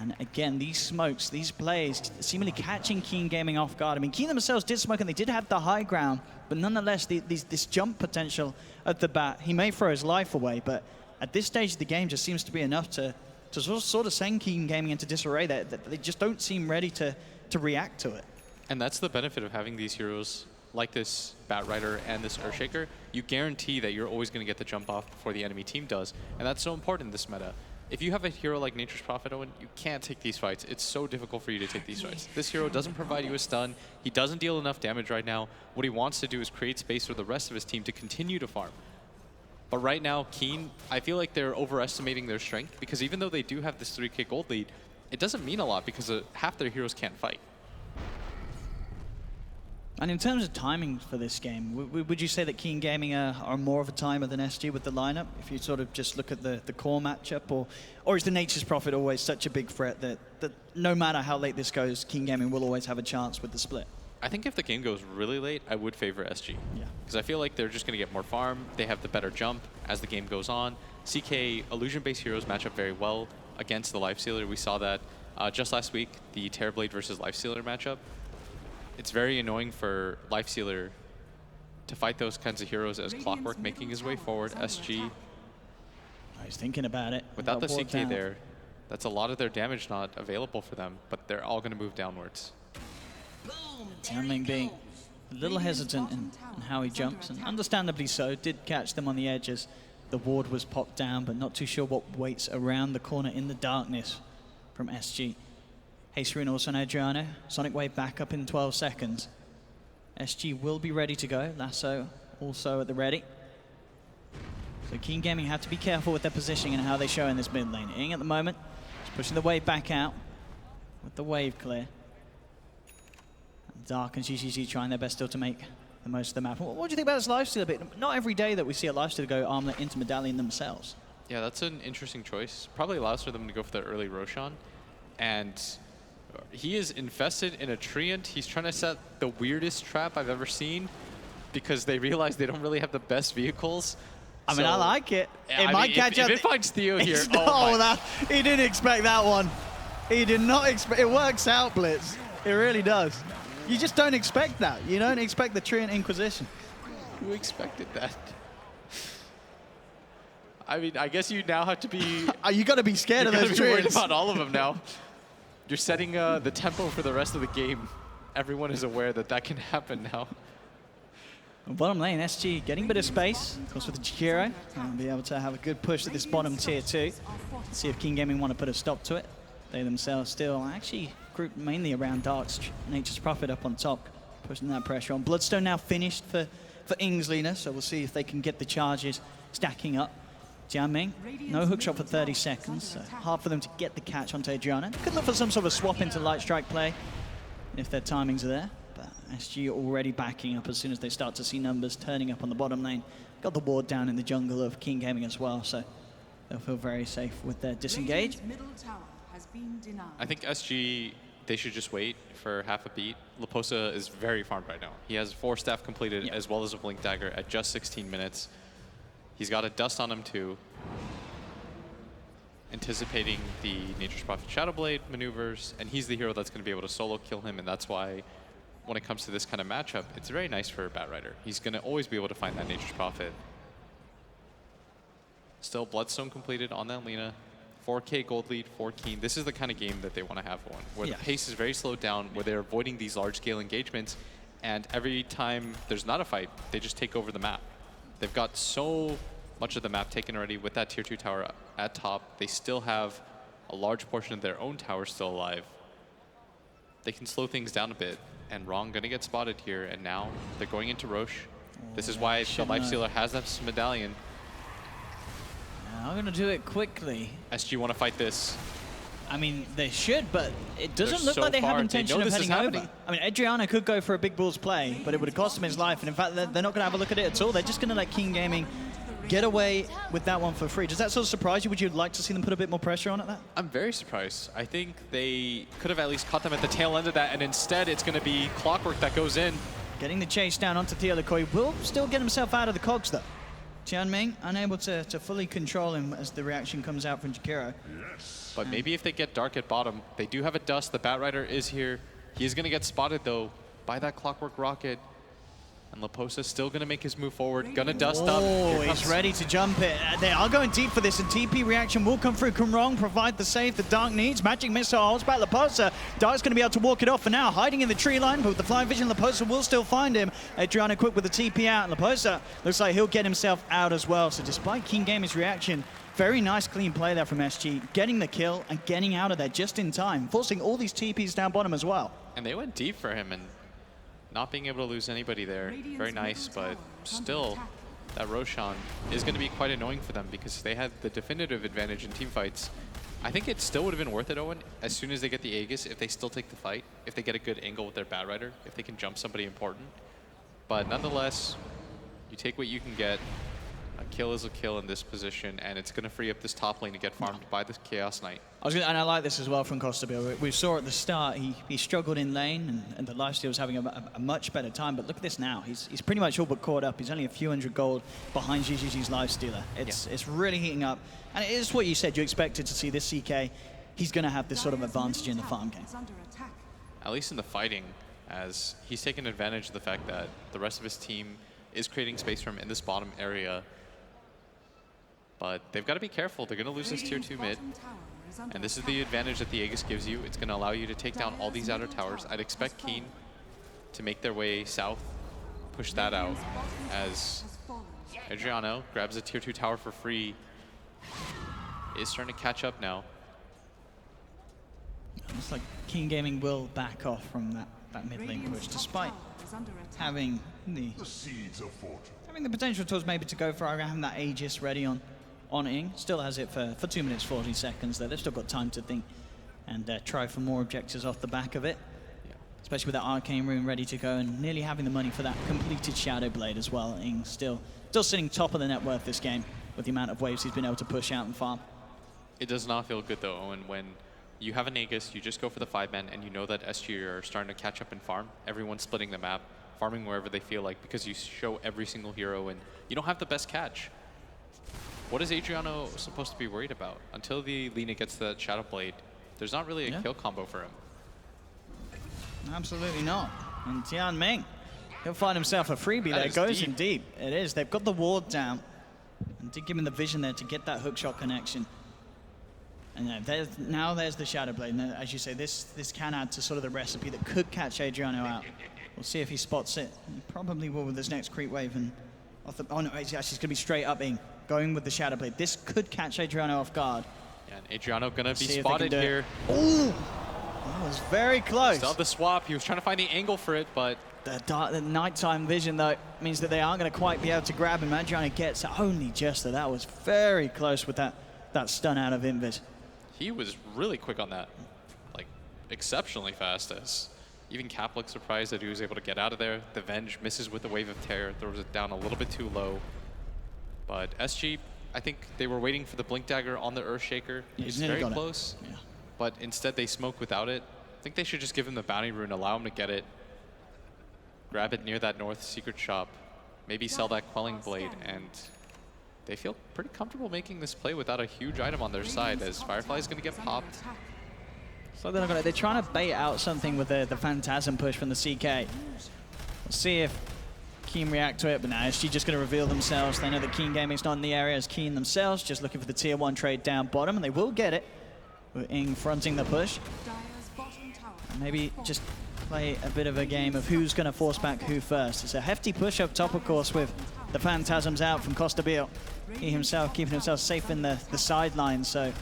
And again, these smokes, these plays, seemingly catching Keen Gaming off guard. I mean, Keen themselves did smoke and they did have the high ground, but nonetheless, this jump potential at the bat, he may throw his life away, but at this stage of the game just seems to be enough to sort of send Keen Gaming into disarray, that they just don't seem ready to react to it. And that's the benefit of having these heroes like this Bat Rider and this Earthshaker. You guarantee that you're always going to get the jump off before the enemy team does, and that's so important in this meta. If you have a hero like Nature's Prophet, Owen, you can't take these fights. It's so difficult for you to take these fights. This hero doesn't provide you a stun. He doesn't deal enough damage right now. What he wants to do is create space for the rest of his team to continue to farm. But right now, Keen, I feel like they're overestimating their strength, because even though they do have this 3K gold lead, it doesn't mean a lot because half their heroes can't fight. And in terms of timing for this game, would you say that Keen Gaming are more of a timer than SG with the lineup? If you sort of just look at the core matchup, or is the Nature's Prophet always such a big threat that no matter how late this goes, Keen Gaming will always have a chance with the split? I think if the game goes really late, I would favor SG. Yeah. Because I feel like they're just going to get more farm. They have the better jump as the game goes on. CK illusion-based heroes match up very well against the Lifestealer. We saw that just last week, the Terrorblade versus Lifestealer matchup. It's very annoying for Lifestealer to fight those kinds of heroes as Clockwork making his way forward. SG. He's thinking about it. Without the CK there, that's a lot of their damage not available for them, but they're all going to move downwards. Tianming being a little hesitant in how he jumps, and understandably so, did catch them on the edges. The ward was popped down, but not too sure what waits around the corner in the darkness from SG. Haste Rune also on Adriano. Sonic Wave back up in 12 seconds. SG will be ready to go. Lasso also at the ready. So Keen Gaming have to be careful with their positioning and how they show in this mid lane. Ing at the moment is pushing the wave back out with the wave clear. Dark and GGG trying their best still to make the most of the map. What do you think about this Lifestealer bit? Not every day that we see a Lifestealer go Armlet into Medallion themselves. Yeah, that's an interesting choice. Probably allows for them to go for the early Roshan. And he is infested in a Treant. He's trying to set the weirdest trap I've ever seen, because they realize they don't really have the best vehicles. I mean, I like it. It might catch up. up. If it finds Theo here, he didn't expect that one. He did not expect. It works out, Blitz. It really does. You just don't expect that. You don't expect the Treant Inquisition. Who expected that? I mean, I guess you now have to be. You got to be scared of those Treants. You're worried about all of them now. You're setting the tempo for the rest of the game. Everyone is aware that that can happen now. Bottom lane, SG getting a bit of space. Of course, with the Chikiro, and be able to have a good push at this bottom tier 2. See if King Gaming want to put a stop to it. They themselves still actually grouped mainly around Dark's Nature's Prophet up on top, pushing that pressure on. Bloodstone now finished for Ingslina, so we'll see if they can get the charges stacking up. Jianming, no hookshot for 30 seconds, so hard for them to get the catch onto Adriano. Could look for some sort of swap into Light Strike play if their timings are there, but SG already backing up as soon as they start to see numbers turning up on the bottom lane. Got the ward down in the jungle of King Gaming as well, so they'll feel very safe with their disengage. Radiant's middle tower has been denied. I think SG, they should just wait for half a beat. Leposa is very farmed right now. He has 4 staff completed as well as a Blink Dagger at just 16 minutes. He's got a Dust on him too. Anticipating the Nature's Prophet Shadowblade maneuvers, and he's the hero that's going to be able to solo kill him, and that's why when it comes to this kind of matchup, it's very nice for Batrider. He's going to always be able to find that Nature's Prophet. Still, Bloodstone completed on that Lina. 4K gold lead for Keen. This is the kind of game that they want to have one, where the pace is very slowed down, where they're avoiding these large-scale engagements, and every time there's not a fight, they just take over the map. They've got so much of the map taken already with that tier 2 tower at top. They still have a large portion of their own tower still alive. They can slow things down a bit, and Wrong gonna get spotted here, and now they're going into Rosh. This is why the Lifestealer has that medallion. I'm going to do it quickly. SG want to fight this. I mean, they should, but it doesn't They're look so like they have far. intention They know of this is heading over. happening. I mean, Adriano could go for a big balls play, but it would have cost him his life. And in fact, they're not going to have a look at it at all. They're just going to let Keen Gaming get away with that one for free. Does that sort of surprise you? Would you like to see them put a bit more pressure on it? I'm very surprised. I think they could have at least caught them at the tail end of that, and instead it's going to be Clockwork that goes in. Getting the chase down onto Theo Lecoy will still get himself out of the cogs, though. Tianming unable to fully control him as the reaction comes out from Jakiro. But maybe if they get dark at bottom, they do have a Dust. The Batrider is here. He is going to get spotted, though, by that Clockwork Rocket. And Leposa's still going to make his move forward. Going to Dust up. Oh, he's ready to jump it. They are going deep for this, and TP reaction will come through. Kumrong provide the save the Dark needs. Magic Missile holds back Leposa. Dark's going to be able to walk it off for now, hiding in the tree line, but with the Fly Vision, Leposa will still find him. Adriano quick with the TP out, and Leposa looks like he'll get himself out as well. So despite King Gaming's reaction, very nice clean play there from SG, getting the kill and getting out of there just in time, forcing all these TPs down bottom as well. And they went deep for him, and not being able to lose anybody there, very nice, but still, that Roshan is going to be quite annoying for them because they had the definitive advantage in team fights. I think it still would have been worth it, Owen, as soon as they get the Aegis, if they still take the fight, if they get a good angle with their Batrider, if they can jump somebody important. But nonetheless, you take what you can get. A kill is a kill in this position, and it's going to free up this top lane to get farmed by the Chaos Knight. And I like this as well from Costabile. We saw at the start he struggled in lane, and the Lifesteal was having a much better time. But look at this now. He's pretty much all but caught up. He's only a few hundred gold behind GGG's Lifestealer. It's really heating up. And it is what you said. You expected to see this CK. He's going to have this sort of advantage in the farm game. At least in the fighting, as he's taken advantage of the fact that the rest of his team is creating space for him in this bottom area. But they've got to be careful. They're going to lose this tier 2 mid. And this is the advantage that the Aegis gives you. It's going to allow you to take down all these outer towers. I'd expect Keen to make their way south, push that out, as Adriano grabs a tier 2 tower for free. Is starting to catch up now. Looks like King Gaming will back off from that mid lane push, despite having the potential tools maybe to go for having that Aegis ready on Ing. Still has it for 2 minutes 40 seconds there. They've still got time to think and try for more objectives off the back of it. Especially with that Arcane Rune ready to go and nearly having the money for that completed Shadow Blade as well. Ing still sitting top of the net worth this game with the amount of waves he's been able to push out and farm. It does not feel good though, Owen, when you have an Aegis, you just go for the 5-man, and you know that SG are starting to catch up and farm. Everyone's splitting the map, farming wherever they feel like, because you show every single hero and you don't have the best catch. What is Adriano supposed to be worried about? Until the Lina gets that Shadow Blade, there's not really a kill combo for him. Absolutely not. And Tianming, he'll find himself a freebie there. Goes in deep. It is. They've got the ward down. And did give him the vision there to get that hookshot connection. And now there's the Shadow Blade. And as you say, this can add to sort of the recipe that could catch Adriano out. We'll see if he spots it. He probably will with this next creep wave. And oh no, it's actually going to be straight up Ing, going with the Shadow Blade. This could catch Adriano off guard. Yeah, and Adriano going to be spotted here. Ooh! That was very close. Still the swap. He was trying to find the angle for it, but the nighttime vision, though, means that they aren't going to quite be able to grab him. Adriano gets only just there. That was very close with that stun out of Invis. He was really quick on that, like exceptionally fast, as even Cap looked surprised that he was able to get out of there. The Venge misses with the Wave of Terror, throws it down a little bit too low. But SG, I think they were waiting for the Blink Dagger on the Earthshaker. Yeah, It's he's nearly very got it. close, Yeah. but instead they smoke without it. I think they should just give him the Bounty Rune, allow him to get it, grab it near that North Secret Shop, maybe sell that Quelling Blade, and they feel pretty comfortable making this play without a huge item on their side, as Firefly is going to get popped. So they're trying to bait out something with the Phantasm push from the CK. We'll see if Keen react to it, but now SG just going to reveal themselves. They know that Keen Gaming's not in the area as Keen themselves, just looking for the tier 1 trade down bottom, and they will get it. With Ing fronting the push. And maybe just play a bit of a game of who's going to force back who first. It's a hefty push up top, of course, with the Phantasms out from Costa Biel. He himself keeping himself safe in the sidelines, so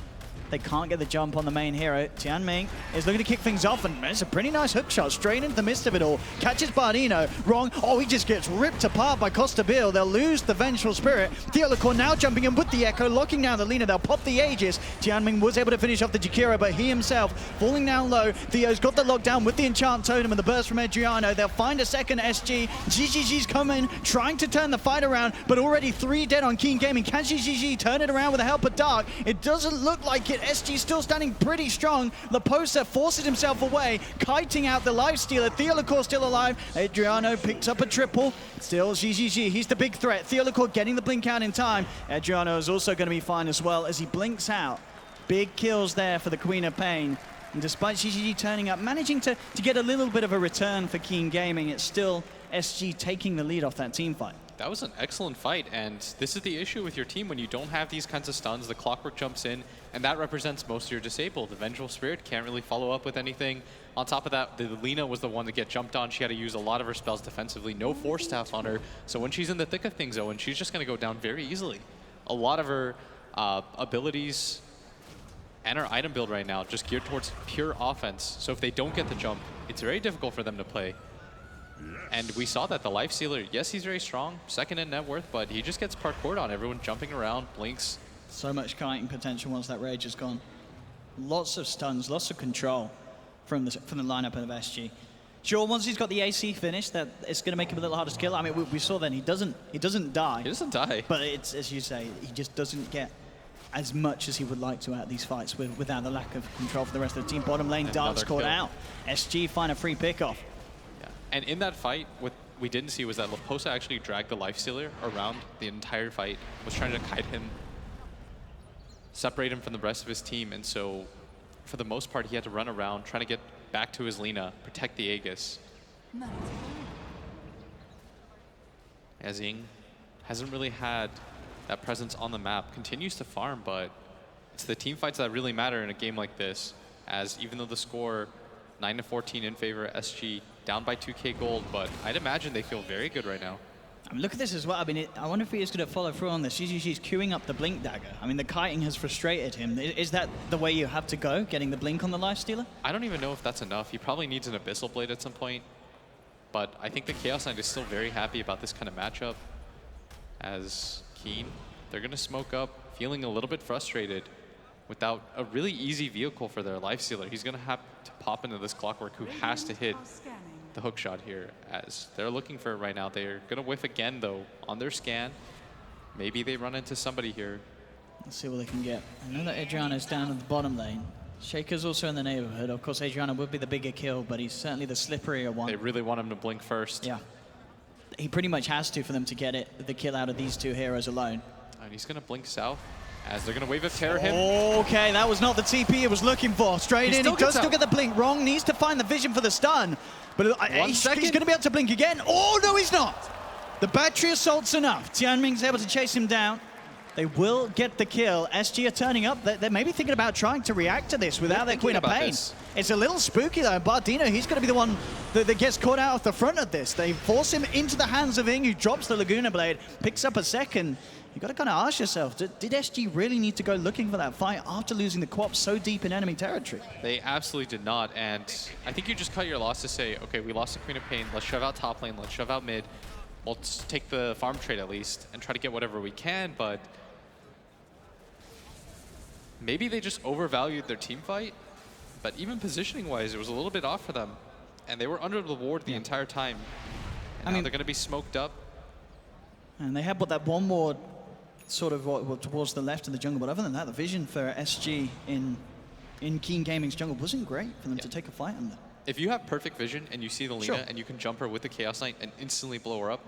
they can't get the jump on the main hero. Tianming is looking to kick things off, and it's a pretty nice hook shot straight into the midst of it all. Catches Bardino, wrong. Oh, he just gets ripped apart by Costa Biel. They'll lose the Vengeful Spirit. Theolacor now jumping in with the Echo, locking down the Lina. They'll pop the Aegis. Tianming was able to finish off the Jakiro, but he himself falling down low. Theo's got the lockdown with the Enchant Totem and the burst from Adriano. They'll find a second SG. GGG's coming, trying to turn the fight around, but already 3 dead on Keen Gaming. Can GGG turn it around with the help of Dark? It doesn't look like it. SG still standing pretty strong. Laposa forces himself away, kiting out the Lifestealer. Theolacor still alive. Adriano picks up a triple. Still GGG, he's the big threat. Theolacor getting the blink out in time. Adriano is also going to be fine as well as he blinks out. Big kills there for the Queen of Pain. And despite GGG turning up, managing to get a little bit of a return for Keen Gaming, it's still SG taking the lead off that team fight. That was an excellent fight, and this is the issue with your team when you don't have these kinds of stuns. The Clockwork jumps in, and that represents most of your disable. The Vengeful Spirit can't really follow up with anything. On top of that, the Lina was the one to get jumped on. She had to use a lot of her spells defensively. No Force Staff on her, so when she's in the thick of things, Owen, she's just going to go down very easily. A lot of her abilities and her item build right now just geared towards pure offense. So if they don't get the jump, it's very difficult for them to play. And we saw that the Lifestealer, yes, he's very strong, second in net worth, but he just gets parkoured on. Everyone jumping around, blinks. So much kiting potential once that rage is gone. Lots of stuns, lots of control from the lineup of SG. Sure, once he's got the AC finished, that it's going to make him a little harder to kill. I mean, we saw then he doesn't die. He doesn't die. But it's, as you say, he just doesn't get as much as he would like to out of these fights without the lack of control for the rest of the team. Bottom lane, Dark's caught out. SG find a free pickoff. And in that fight, what we didn't see was that Laposa actually dragged the Lifestealer around the entire fight, was trying to kite him, separate him from the rest of his team, and so for the most part, he had to run around, trying to get back to his Lina, protect the Aegis. As Ying hasn't really had that presence on the map, continues to farm, but it's the team fights that really matter in a game like this, as even though the score 9-14 in favor of SG, down by 2k gold, but I'd imagine they feel very good right now. I mean, look at this as well. I mean, I wonder if he is going to follow through on this. GGG's queuing up the Blink Dagger. I mean, the kiting has frustrated him. Is that the way you have to go, getting the Blink on the Lifestealer? I don't even know if that's enough. He probably needs an Abyssal Blade at some point, but I think the Chaos Knight is still very happy about this kind of matchup. As Keen, they're going to smoke up, feeling a little bit frustrated without a really easy vehicle for their Lifestealer. He's going to have to pop into this Clockwork, who has to hit the hook shot here, as they're looking for it right now. They're going to whiff again, though, on their scan. Maybe they run into somebody here. Let's see what they can get. I know that Adriano's down at the bottom lane. Shaker's also in the neighborhood. Of course, Adriano would be the bigger kill, but he's certainly the slipperier one. They really want him to blink first. Yeah. He pretty much has to for them to get the kill out of these two heroes alone. And he's going to blink south, as they're going to wave of terror him. Okay, that was not the TP he was looking for. Straight in, he does still get the blink. Wrong, needs to find the vision for the stun. But he's going to be able to blink again. Oh, no, he's not. The battery assault's enough. Tianming's able to chase him down. They will get the kill. SG are turning up. They're maybe thinking about trying to react to this without their Queen of Pain. It's a little spooky, though. Bardino, he's going to be the one that gets caught out of the front of this. They force him into the hands of Ing, who drops the Laguna Blade, picks up a second. You've got to kind of ask yourself, did SG really need to go looking for that fight after losing the Quap so deep in enemy territory? They absolutely did not, and I think you just cut your loss to say, okay, we lost the Queen of Pain, let's shove out top lane, let's shove out mid, let's take the farm trade at least, and try to get whatever we can, but maybe they just overvalued their team fight, but even positioning-wise, it was a little bit off for them, and they were under the ward the entire time. And now they're going to be smoked up. And they had that one ward sort of what towards the left of the jungle. But other than that, the vision for SG in Keen Gaming's jungle wasn't great for them to take a fight on them. If you have perfect vision and you see the Lina Sure. and you can jump her with the Chaos Knight and instantly blow her up,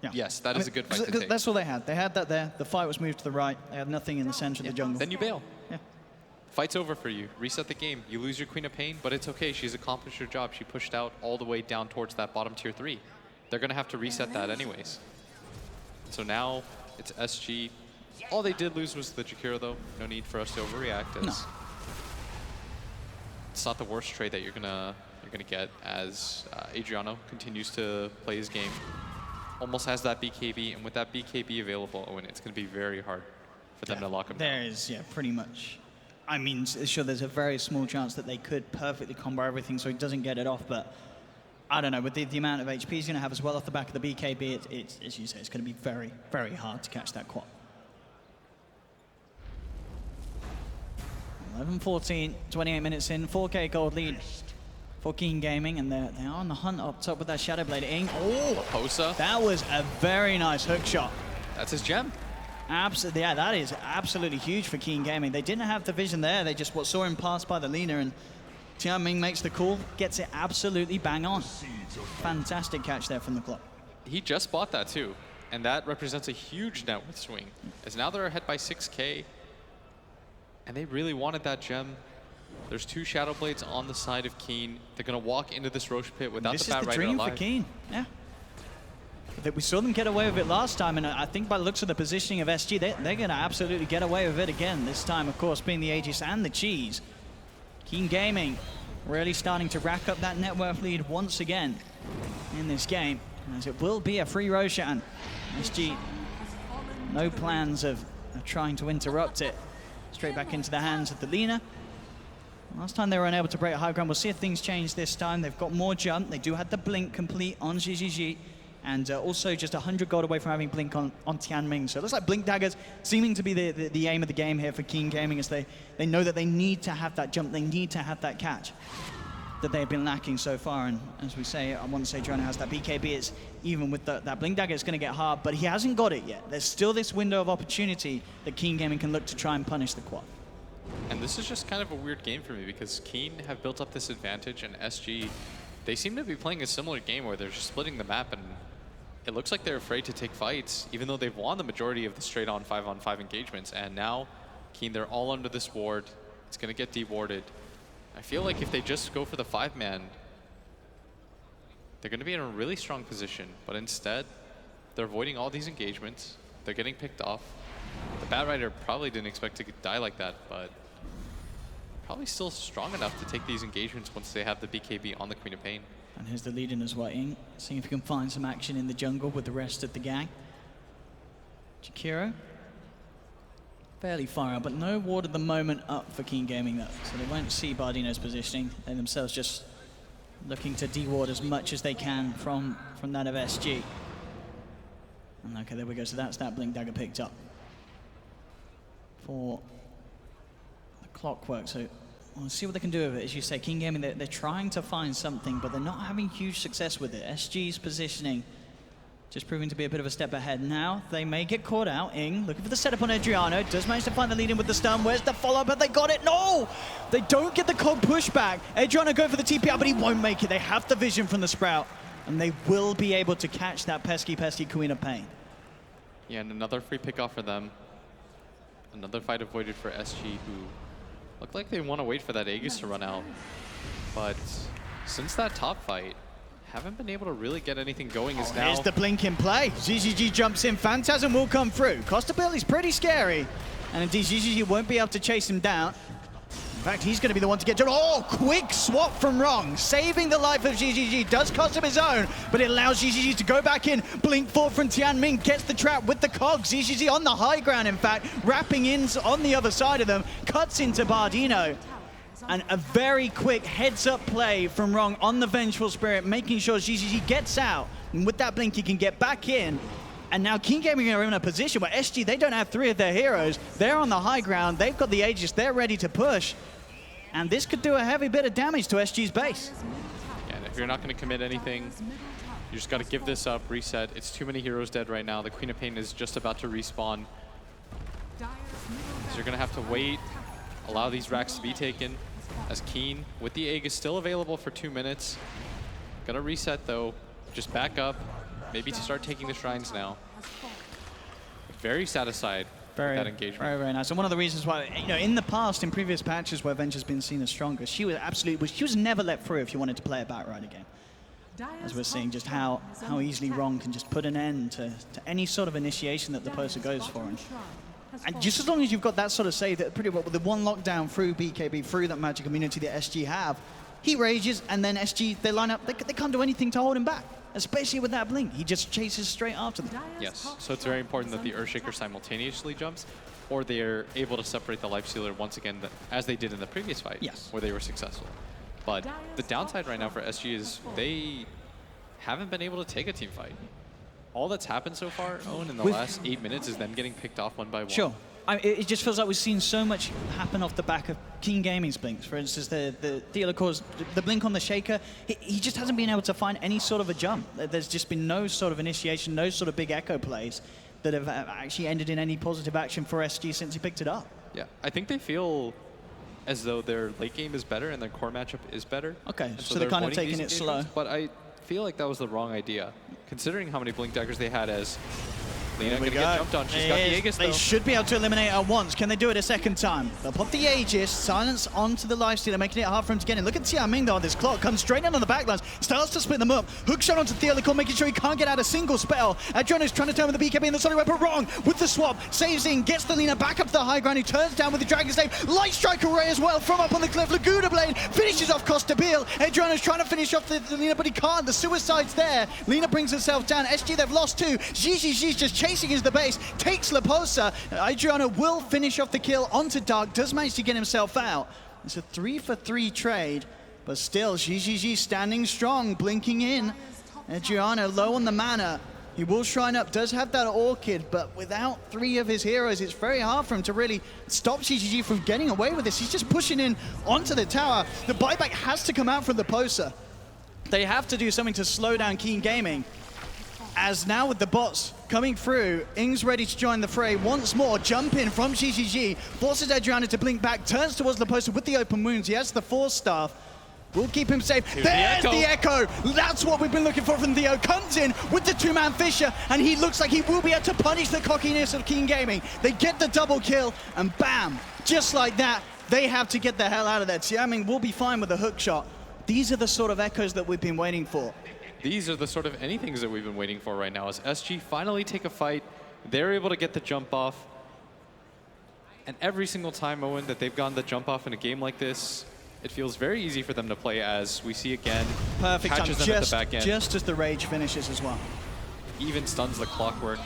Yeah. yes, that is a good fight to take. That's all they had. They had that there. The fight was moved to the right. They had nothing in the center of the jungle. Then you bail. Yeah. Fight's over for you. Reset the game. You lose your Queen of Pain, but it's okay. She's accomplished her job. She pushed out all the way down towards that bottom tier 3. They're going to have to reset that anyways. So now it's SG. All they did lose was the Jakiro, though. No need for us to overreact. As No. It's not the worst trade that you're gonna get as Adriano continues to play his game. Almost has that BKB, and with that BKB available, Owen, it's going to be very hard for them to lock him down. There is, pretty much. I mean, sure, there's a very small chance that they could perfectly combo everything so he doesn't get it off, but I don't know. With the amount of HP he's going to have as well off the back of the BKB, it's as you say, it's going to be very, very hard to catch that quad. 11-14, 28 minutes in, 4K gold lead for Keen Gaming, and they are on the hunt up top with that Shadow Blade. Oh, Posa. that was a very nice hook shot. That's his gem. Absolutely, yeah, that is absolutely huge for Keen Gaming. They didn't have the vision there. They just saw him pass by the Lina, and Tianming makes the call, gets it absolutely bang on. Fantastic catch there from the clock. He just bought that too, and that represents a huge net worth swing. As now they're ahead by 6K, and they really wanted that gem. There's 2 Shadow Blades on the side of Keen. They're going to walk into this Rosh pit without the Bat Rider alive. This is the dream for Keen, yeah. We saw them get away with it last time, and I think by the looks of the positioning of SG, they're going to absolutely get away with it again. This time, of course, being the Aegis and the Cheese. Keen Gaming really starting to rack up that net worth lead once again in this game, as it will be a free Roshan. SG, no plans of trying to interrupt it. Straight back into the hands of the Lina. Last time they were unable to break high ground. We'll see if things change this time. They've got more jump. They do have the blink complete on GGG. And also just 100 gold away from having blink on Tianming. So it looks like blink daggers seeming to be the aim of the game here for Keen Gaming, as they know that they need to have that jump. They need to have that catch that they've been lacking so far. And as we say, I want to say Adriano has that BKB. It's even with that blink dagger, it's going to get hard, but he hasn't got it yet. There's still this window of opportunity that Keen Gaming can look to try and punish the quad. And this is just kind of a weird game for me, because Keen have built up this advantage, and SG, they seem to be playing a similar game where they're just splitting the map, and it looks like they're afraid to take fights, even though they've won the majority of the straight-on 5-on-5 engagements. And now, Keen, they're all under this ward. It's going to get dewarded. I feel like if they just go for the 5-man, they're going to be in a really strong position. But instead, they're avoiding all these engagements. They're getting picked off. The Bat Rider probably didn't expect to die like that, but probably still strong enough to take these engagements once they have the BKB on the Queen of Pain. And here's the lead in as well, Ing, seeing if he can find some action in the jungle with the rest of the gang. Jakiro, fairly far out, but no ward at the moment up for Keen Gaming though, so they won't see Bardino's positioning. They themselves just looking to de-ward as much as they can from that of SG. And okay, there we go, so that's that blink dagger picked up for the clockwork. So we'll see what they can do with it. As you say, Keen Gaming, they're trying to find something, but they're not having huge success with it. SG's positioning just proving to be a bit of a step ahead. Now, they may get caught out. Ing looking for the setup on Adriano. Does manage to find the lead in with the stun. Where's the follow-up? But they got it. No! They don't get the cog pushback. Adriano go for the TP out, but he won't make it. They have the vision from the Sprout, and they will be able to catch that pesky Queen of Pain. Yeah, and another free pick-off for them. Another fight avoided for SG, who look like they want to wait for that Aegis to run out. But since that top fight, haven't been able to really get anything going. Is now... Here's the blink in play. GGG jumps in. Phantasm will come through. Costa Bill is pretty scary. And indeed, GGG won't be able to chase him down. In fact, he's going to be the one to get... Oh, quick swap from Wrong. Saving the life of GGG. Does cost him his own, but it allows GGG to go back in. Blink forward from Tianming. Gets the trap with the cogs. GGG on the high ground, in fact. Wrapping in on the other side of them. Cuts into Bardino. And a very quick heads-up play from Wrong on the Vengeful Spirit, making sure GGG gets out. And with that blink, he can get back in. And now Keen Gaming are in a position where SG, they don't have 3 of their heroes. They're on the high ground. They've got the Aegis. They're ready to push. And this could do a heavy bit of damage to SG's base. Yeah, and if you're not going to commit anything, you just got to give this up, reset. It's too many heroes dead right now. The Queen of Pain is just about to respawn. So you're going to have to wait, allow these racks to be taken, as Keen with the egg is still available for 2 minutes. Gonna reset though, just back up, maybe to start taking the shrines now. Very satisfied with that engagement. Very, very nice. And one of the reasons why, you know, in the past, in previous patches where Venture's been seen as stronger, she was never let through if you wanted to play a back right again. As we're seeing just how easily Ron can just put an end to any sort of initiation that the poster goes for. And just as long as you've got that sort of save, that pretty well with the one lockdown through BKB, through that magic immunity that SG have, he rages and then SG, they line up, they can't do anything to hold him back, especially with that blink. He just chases straight after them. Yes, so it's very important that the Earthshaker simultaneously jumps, or they're able to separate the Lifestealer once again, as they did in the previous fight, where they were successful. But the downside right now for SG is they haven't been able to take a team fight. All that's happened so far, Owen, in the last 8 minutes is them getting picked off one by one. Sure. It just feels like we've seen so much happen off the back of Keen Gaming's blinks. For instance, the dealer cause, the blink on the Shaker, he just hasn't been able to find any sort of a jump. There's just been no sort of initiation, no sort of big echo plays that have actually ended in any positive action for SG since he picked it up. Yeah, I think they feel as though their late game is better and their core matchup is better. Okay, so they're kind of taking it slow. But I feel like that was the wrong idea, considering how many blink daggers they had as Lina gonna get jumped on. She's got the Aegis though. They should be able to eliminate her once. Can they do it a second time? They'll put the Aegis, silence onto the Lifestealer, making it hard for him to get in. Look at Xiaoming though, this clock comes straight in on the backlines, starts to split them up. Hook shot onto Theolical, making sure he can't get out a single spell. Adriano's trying to turn with the BKB and the solid weapon, wrong with the swap. Saves in, gets the Lina back up to the high ground. He turns down with the Dragon Slave. Light Strike Array as well from up on the cliff. Laguna Blade finishes off Costa Beal. Adriano's trying to finish off the Lina, but he can't. The suicide's there. Lina brings herself down. SG, they've lost two. Gigi's just chasing into the base. Takes La Posa. Adriano will finish off the kill onto Dark, does manage to get himself out. It's a 3-for-3 trade, but still, Gigi standing strong, blinking in. Adriano low on the mana. He will shrine up, does have that Orchid, but without three of his heroes, it's very hard for him to really stop GGG from getting away with this. He's just pushing in onto the tower. The buyback has to come out from the Posa. They have to do something to slow down Keen Gaming. As now with the bots coming through, Ing's ready to join the fray once more. Jump in from GGG, forces Adriano to blink back, turns towards La Posa with the open wounds. He has the Force Staff. We'll keep him safe. There's the Echo. That's what we've been looking for from Theo. Comes in with the two-man Fisher, and he looks like he will be able to punish the cockiness of Keen Gaming. They get the double kill, and bam, just like that, they have to get the hell out of there. Xiaoming will be fine with a hook shot. These are the sort of echoes that we've been waiting for. These are the sort of anythings that we've been waiting for right now. As SG finally take a fight, they're able to get the jump off. And every single time, Owen, that they've gotten the jump off in a game like this, it feels very easy for them to play, as we see again. Perfect time, catches them at the back end. Just as the rage finishes as well. Even stuns the clockwork.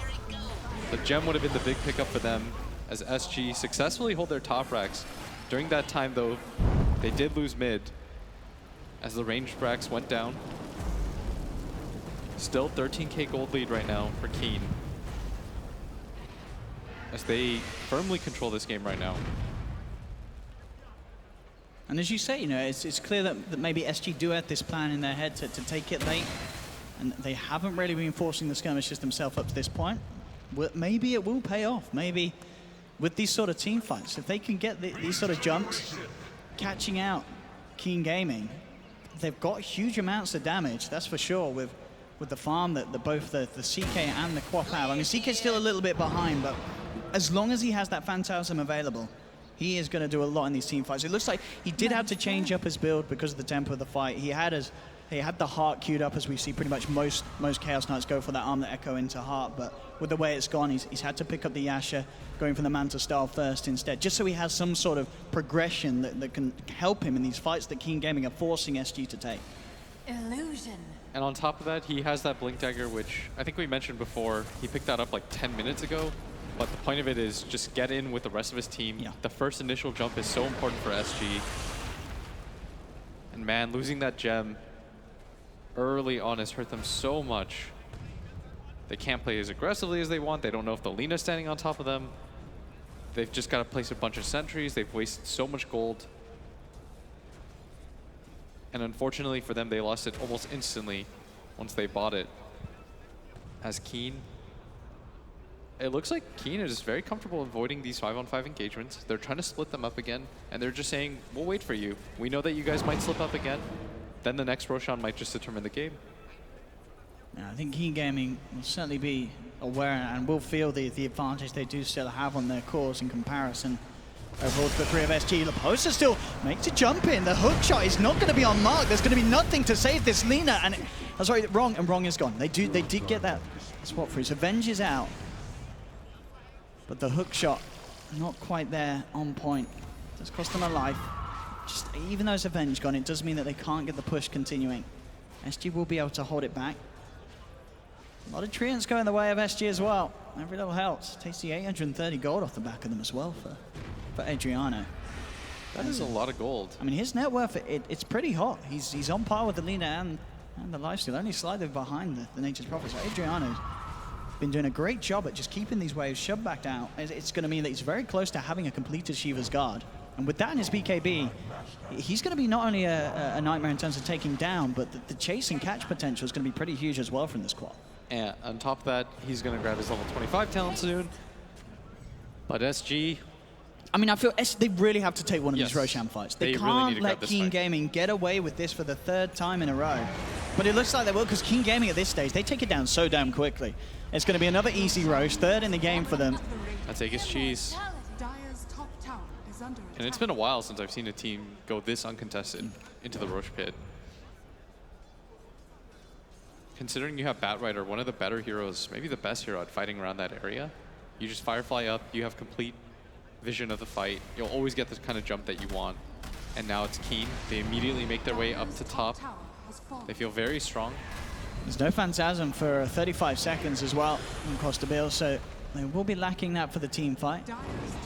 The gem would have been the big pickup for them, as SG successfully hold their top racks. During that time, though, they did lose mid, as the ranged racks went down. Still 13k gold lead right now for Keen, as they firmly control this game right now. And as you say, you know, it's clear that maybe SG do have this plan in their head to take it late, and they haven't really been forcing the skirmishes themselves up to this point. Well, maybe it will pay off. Maybe with these sort of team fights, if they can get these sort of jumps, catching out Keen Gaming, they've got huge amounts of damage, that's for sure, with the farm that both the CK and the Quap have. I mean, CK's still a little bit behind, but as long as he has that Phantasm available, he is going to do a lot in these team fights. It looks like he did have to change up his build because of the tempo of the fight. He had the Heart queued up, as we see pretty much most Chaos Knights go for that Arm that Echo into Heart, but with the way it's gone, he's had to pick up the Yasha, going for the Manta style first instead, just so he has some sort of progression that can help him in these fights that Keen Gaming are forcing SG to take. Illusion. And on top of that, he has that Blink Dagger, which I think we mentioned before. He picked that up like 10 minutes ago. But the point of it is just get in with the rest of his team. Yeah. The first initial jump is so important for SG. And man, losing that gem early on has hurt them so much. They can't play as aggressively as they want. They don't know if the Lina's standing on top of them. They've just got to place a bunch of sentries. They've wasted so much gold. And unfortunately for them, they lost it almost instantly once they bought it. As Keen it looks like Keen is very comfortable avoiding these 5-on-5 engagements. They're trying to split them up again, and they're just saying, we'll wait for you. We know that you guys might slip up again. Then the next Roshan might just determine the game. Yeah, I think Keen Gaming will certainly be aware and will feel the advantage they do still have on their cores in comparison. Overall to the 3 of SG. Laposa still makes a jump in. The hook shot is not going to be on mark. There's going to be nothing to save this Lina. And sorry, wrong, and wrong is gone. They did get that swap through. So Venge is out. But the hook shot, not quite there on point. Does cost them a life. Just even though it's Avenge gone, it does mean that they can't get the push continuing. SG will be able to hold it back. A lot of treants going the way of SG as well. Every little helps. Tasty 830 gold off the back of them as well for Adriano. That is a lot of gold. I mean, his net worth, it's pretty hot. He's on par with the Lina and the lifesteal, only slightly behind the Nature's Prophet. So Adriano's been doing a great job at just keeping these waves shoved back down. It's going to mean that he's very close to having a completed Shiva's Guard. And with that in his BKB, he's going to be not only a nightmare in terms of taking down, but the chase and catch potential is going to be pretty huge as well from this quad. And on top of that, he's going to grab his level 25 talent soon. But SG... I mean, I feel they really have to take one of these Roshan fights. They really can't need to let grab Keen Gaming get away with this for the 3rd time in a row. But it looks like they will, because Keen Gaming at this stage, they take it down so damn quickly. It's going to be another easy Rosh, 3rd in the game for them. That's Aegis Cheese. Dire's top tower is under attack. And it's been a while since I've seen a team go this uncontested into the Rosh pit. Considering you have Batrider, one of the better heroes, maybe the best hero at fighting around that area, you just Firefly up, you have complete vision of the fight. You'll always get this kind of jump that you want. And now it's Keen. They immediately make their way up to top. They feel very strong. There's no Phantasm for 35 seconds as well on Costa Bill, so they will be lacking that for the team fight.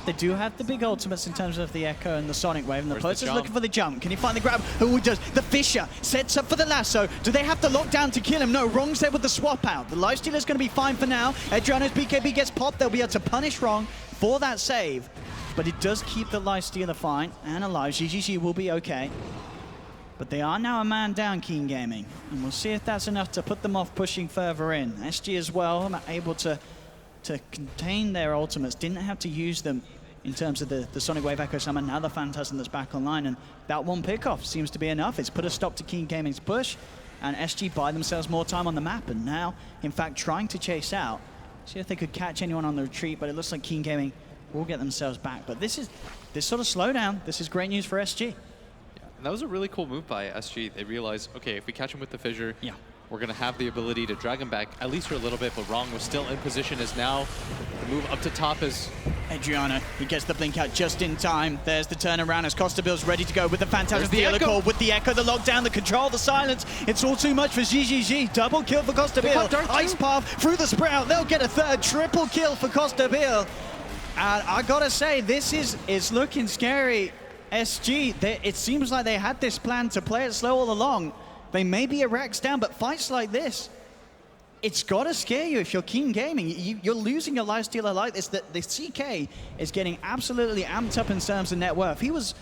They do have the big ultimates in terms of the Echo and the Sonic Wave, and the Post is looking for the jump. Can he find the grab? Who he does? The Fisher sets up for the lasso. Do they have to lock down to kill him? No, Wrong's there with the swap out. The Lifestealer is going to be fine for now. Adriano's BKB gets popped. They'll be able to punish Wrong for that save, but it does keep the Lifestealer fine and alive. GGG will be okay. But they are now a man down, Keen Gaming, and we'll see if that's enough to put them off pushing further in. SG as well, able to contain their ultimates, didn't have to use them in terms of the Sonic Wave Echo Summon. Now the Phantasm that's back online, and that one pickoff seems to be enough. It's put a stop to Keen Gaming's push, and SG buy themselves more time on the map, and now, in fact, trying to chase out, see if they could catch anyone on the retreat, but it looks like Keen Gaming will get themselves back. But this sort of slowdown, this is great news for SG. And that was a really cool move by SG. They realized, okay, if we catch him with the fissure, we're going to have the ability to drag him back, at least for a little bit, but Wrong was still in position as now the move up to top is... Adriano, he gets the blink out just in time. There's the turnaround as Costa Bill's ready to go with the Phantasm, the Echo, with the Echo, the lockdown, the control, the silence. It's all too much for GGG. Double kill for Costa Bill. Ice Path through the Sprout. They'll get a 3rd. Triple kill for Costa Bill. And I gotta say, it's looking scary. SG, it seems like they had this plan to play it slow all along. They may be a Rex down, but fights like this, it's got to scare you if you're Keen Gaming. You're losing your lifestealer like this. The CK is getting absolutely amped up in terms of net worth. He was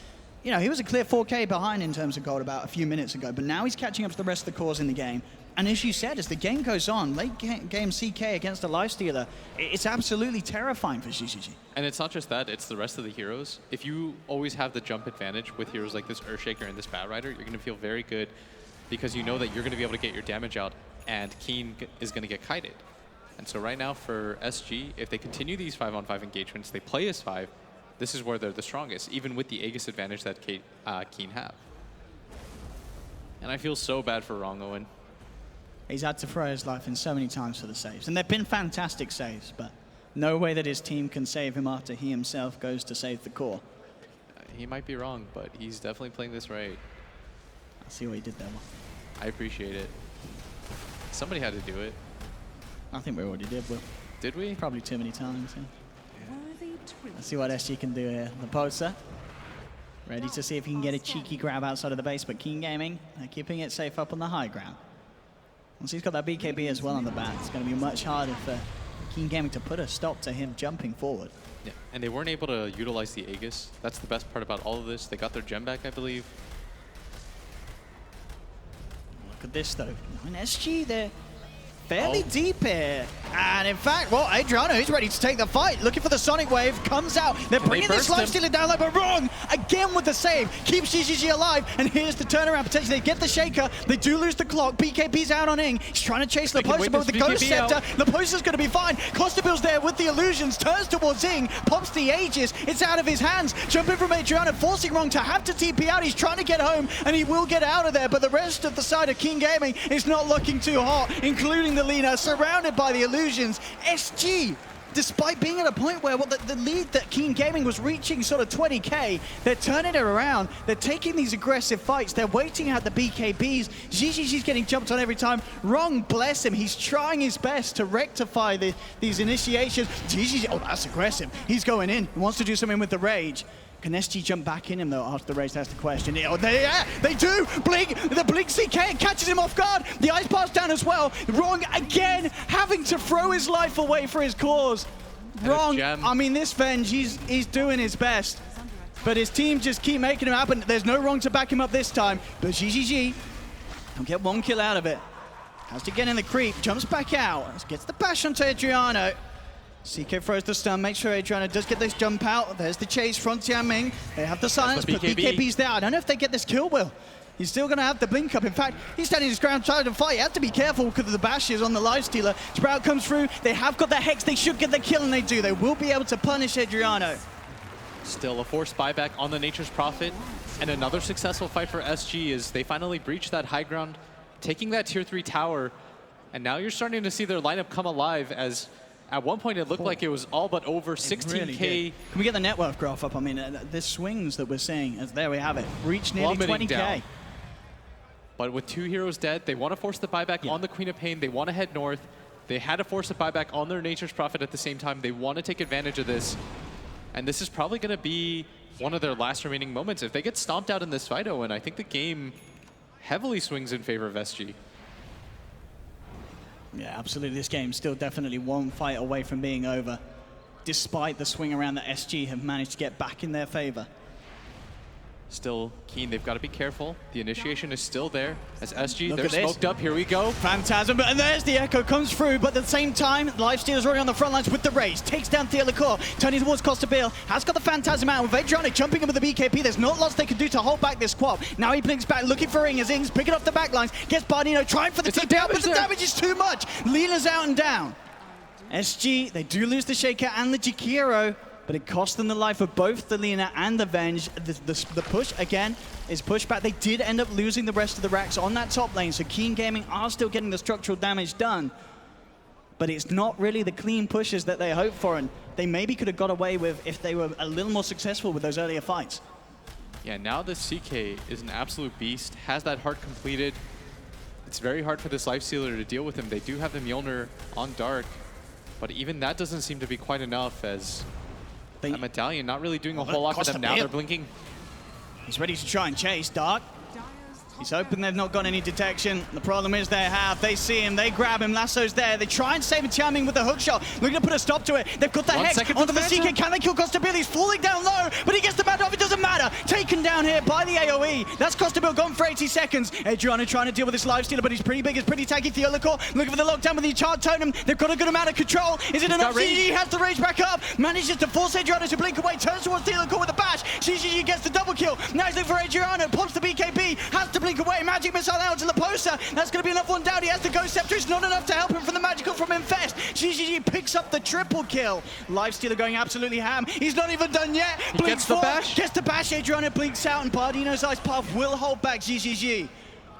a clear 4K behind in terms of gold about a few minutes ago, but now he's catching up to the rest of the cores in the game. And as you said, as the game goes on, late game CK against a lifestealer, it's absolutely terrifying for GGG. And it's not just that, it's the rest of the heroes. If you always have the jump advantage with heroes like this Earthshaker and this Batrider, you're going to feel very good because you know that you're going to be able to get your damage out and Keen is going to get kited. And so right now for SG, if they continue these 5-on-5 engagements, they play as 5, this is where they're the strongest, even with the Aegis advantage that Keen have. And I feel so bad for Wrong Owen. He's had to throw his life in so many times for the saves. And they've been fantastic saves, but no way that his team can save him after he himself goes to save the core. He might be wrong, but he's definitely playing this right. I see what he did there. I appreciate it. Somebody had to do it. I think we already did, Will. Did we? Probably too many times, yeah. Worthy twin. Let's see what SG can do here. The poster, ready to see if he can get a cheeky grab outside of the base, but Keen Gaming, they're keeping it safe up on the high ground. Once he's got that BKB as well on the back, it's going to be much harder for Keen Gaming to put a stop to him jumping forward. Yeah, and they weren't able to utilize the Aegis. That's the best part about all of this. They got their gem back, I believe. Look at this, though. I mean, SG, they're fairly deep here. And in fact, well, Adriano is ready to take the fight. Looking for the Sonic Wave, comes out. They're bringing this lifestealer down low, but wrong. Again with the save. Keeps GGG alive, and here's the turnaround potential. They get the Shaker. They do lose the clock. BKB's out on Ing. He's trying to chase Leposa, but with the Ghost Scepter, Leposa's going to be fine. Costabille's there with the illusions, turns towards Ing, pops the Aegis. It's out of his hands. Jumping from Adriano, forcing Wrong to have to TP out. He's trying to get home, and he will get out of there, but the rest of the side of King Gaming is not looking too hot, including the Lina, surrounded by the illusions. SG, despite being at a point where the lead that Keen Gaming was reaching sort of 20k, they're turning it around. They're taking these aggressive fights. They're waiting out the BKBs. GGG's getting jumped on every time. Wrong, bless him. He's trying his best to rectify these initiations. GGG, oh, that's aggressive. He's going in. He wants to do something with the Rage. Can SG jump back in him though after the race? That's the question. Oh, they do! Blink! The Blink CK catches him off guard. The Ice Pass down as well. Wrong again, having to throw his life away for his cause. Wrong. I mean, this Venge, he's doing his best. But his team just keep making him happen. There's no Wrong to back him up this time. But GGG will get 1 kill out of it. Has to get in the creep, jumps back out. Gets the bash onto Adriano. CK throws the stun, make sure Adriano does get this jump out. There's the chase from Tianming. They have the silence, but BKB's there. I don't know if they get this kill, Will. He's still going to have the blink up. In fact, he's standing his ground trying to fight. You have to be careful because of the bashes on the lifestealer. Sprout comes through. They have got the Hex. They should get the kill, and they do. They will be able to punish Adriano. Still a forced buyback on the Nature's Prophet. And another successful fight for SG as they finally breach that high ground, taking that tier 3 tower. And now you're starting to see their lineup come alive as at one point it looked like it was all but over 16k. Really, can we get the net worth graph up? I mean, the swings that we're seeing, as there we have it, reach nearly 20k. Down. But with 2 heroes dead, they want to force the buyback on the Queen of Pain. They want to head north. They had to force a buyback on their Nature's Prophet at the same time. They want to take advantage of this. And this is probably going to be one of their last remaining moments. If they get stomped out in this fight, Owen, I think the game heavily swings in favor of SG. Yeah, absolutely. This game still definitely one fight away from being over, despite the swing around that SG have managed to get back in their favor. Still Keen, they've got to be careful. The initiation is still there as SG, they're smoked up. Here we go. Phantasm, and there's the Echo comes through, but at the same time, Lifestealer's already on the front lines with the Rage. Takes down Theolicor, turning towards Costabile. Has got the Phantasm out with Adriano jumping in with the BKP. There's not lots they can do to hold back this squad. Now he blinks back, looking for Ing as Ing's picking up the back lines. Gets Bardino, trying for the tip down, but the damage is too much. Leela's out and down. SG, they do lose the Shaker and the Jakiro, but it cost them the life of both the Lina and the Venge. The push, again, is pushed back. They did end up losing the rest of the racks on that top lane, so Keen Gaming are still getting the structural damage done. But it's not really the clean pushes that they hoped for, and they maybe could have got away with if they were a little more successful with those earlier fights. Yeah, now this CK is an absolute beast, has that heart completed. It's very hard for this Lifestealer to deal with him. They do have the Mjolnir on Dark, but even that doesn't seem to be quite enough as that Medallion not really doing a whole lot for them now. They're blinking. He's ready to try and chase Dark. He's hoping they've not got any detection. The problem is they have. They see him, they grab him, Lasso's there. They try and save him, Tianming with the hook shot. Looking to put a stop to it. They've got the Hex onto the CK. Can they kill Costabile? He's falling down low, but he gets the mad off. It doesn't matter. Taken down here by the AoE. That's Costabile gone for 80 seconds. Adriano trying to deal with this Lifestealer, but he's pretty big, it's pretty tanky. Theolicor looking for the lockdown with the Enchant Totem. They've got a good amount of control. Is it enough? GGG has the Rage back up. Manages to force Adriano to blink away. Turns towards Theolicor with a bash. GGG gets the double kill. Now he's looking for Adriano. Pops the BKB. Has to blink away. Magic Missile out to Leposa. That's going to be enough one down. He has the Ghost Scepter. It's not enough to help him from the magical from Infest. GGG picks up the triple kill. Lifestealer going absolutely ham. He's not even done yet. He gets the bash. Gets the bash. Adriano blinks out, and Bardino's Ice Path will hold back GGG.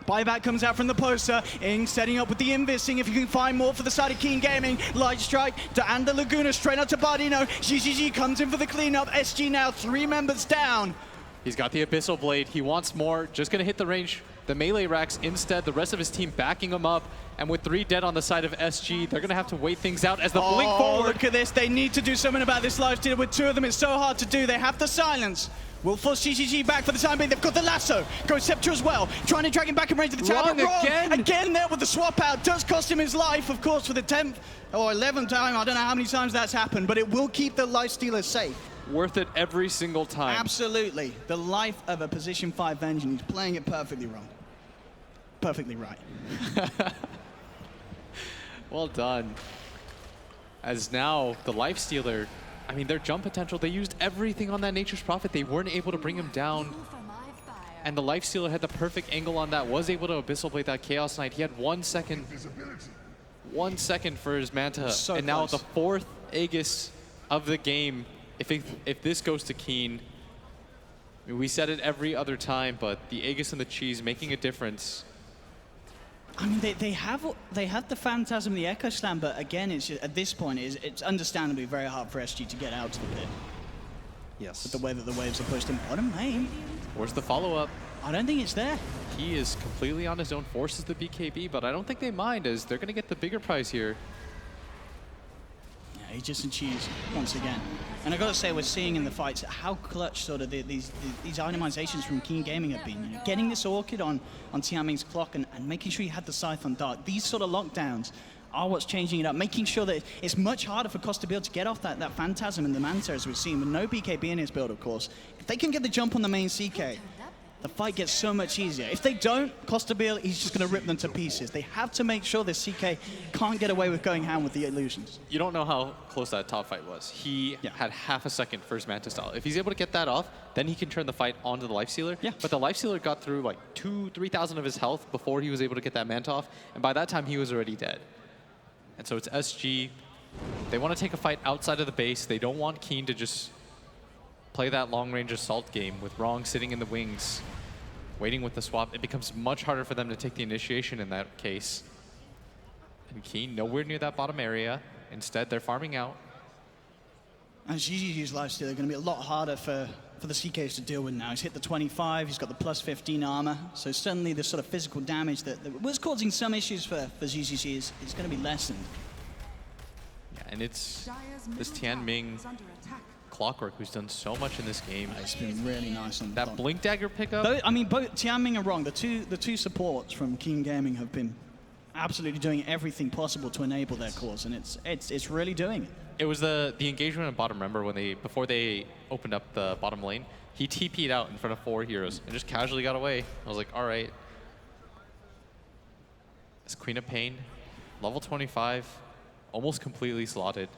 Buyback comes out from the poster. Ing setting up with the Invising. If you can find more for the side of Keen Gaming. Light Strike and the Laguna straight out to Bardino. GGG comes in for the cleanup. SG now 3 members down. He's got the Abyssal Blade. He wants more. Just going to hit the range. The melee racks instead, the rest of his team backing him up, and with 3 dead on the side of SG, they're going to have to wait things out as the blink forward. Look at this. They need to do something about this Lifestealer. With 2 of them, it's so hard to do. They have the silence. Will force GGG back for the time being. They've got the lasso. Ghost Scepter as well. Trying to drag him back in range of the tower. Wrong again there with the swap out. Does cost him his life, of course, for the 10th or 11th time. I don't know how many times that's happened, but it will keep the Lifestealer safe. Worth it every single time. Absolutely. The life of a position 5 Venge, and he's playing it perfectly wrong. Perfectly right. Well done. as now the Lifestealer, I mean, their jump potential, they used everything on that Nature's Prophet. They weren't able to bring him down. And the Lifestealer had the perfect angle on that, was able to Abyssal Blade that Chaos Knight. He had 1 second. 1 second for his Manta. So and now close. the 4th Aegis of the game. If this goes to Keen, I mean, we said it every other time, but the Aegis and the Cheese making a difference. I mean, they have the Phantasm, the Echo Slam, but again, it's just, at this point, it's understandably very hard for SG to get out to the pit. Yes. With the way that the waves are pushed in bottom lane. Where's the follow-up? I don't think it's there. He is completely on his own, forces the BKB, but I don't think they mind, as they're going to get the bigger prize here. Yeah, Aegis and Cheese once again. And I got to say, we're seeing in the fights how clutch sort of these itemizations from Keen Gaming have been. You know, getting this Orchid on Tianming's clock and making sure you had the Scythe on Dark. These sort of lockdowns are what's changing it up, making sure that it's much harder for Costa build to get off that Phantasm and the Manta, as we've seen, with no BKB in his build, of course. If they can get the jump on the main CK, the fight gets so much easier. If they don't, Costa build, he's just going to rip them to pieces. They have to make sure this CK can't get away with going ham with the illusions. You don't know how close that top fight was. He had half a second for his Manta style. If he's able to get that off, then he can turn the fight onto the Lifestealer. Yeah. But the Lifestealer got through like 2,000-3,000 of his health before he was able to get that Manta off, and by that time he was already dead. And so it's SG. They want to take a fight outside of the base. They don't want Keen to just play that long-range assault game with Wrong sitting in the wings, waiting with the swap. It becomes much harder for them to take the initiation in that case. And Keen nowhere near that bottom area. Instead, they're farming out. And GGG's Lifestealer going to be a lot harder for the CKs to deal with now. He's hit the 25, he's got the plus 15 armor, so suddenly the sort of physical damage that was causing some issues for GGG is going to be lessened. Yeah, and it's this Tianming Clockwork who's done so much in this game. It's been really nice on that Blink Dagger pickup. I mean, both Tianming and Wrong, the two supports from Keen Gaming have been absolutely doing everything possible to enable their cause, and it's really doing it. It was the engagement on bottom. Remember when before they opened up the bottom lane, he TP'd out in front of 4 heroes and just casually got away. I was like, all right. This Queen of Pain, level 25, almost completely slotted.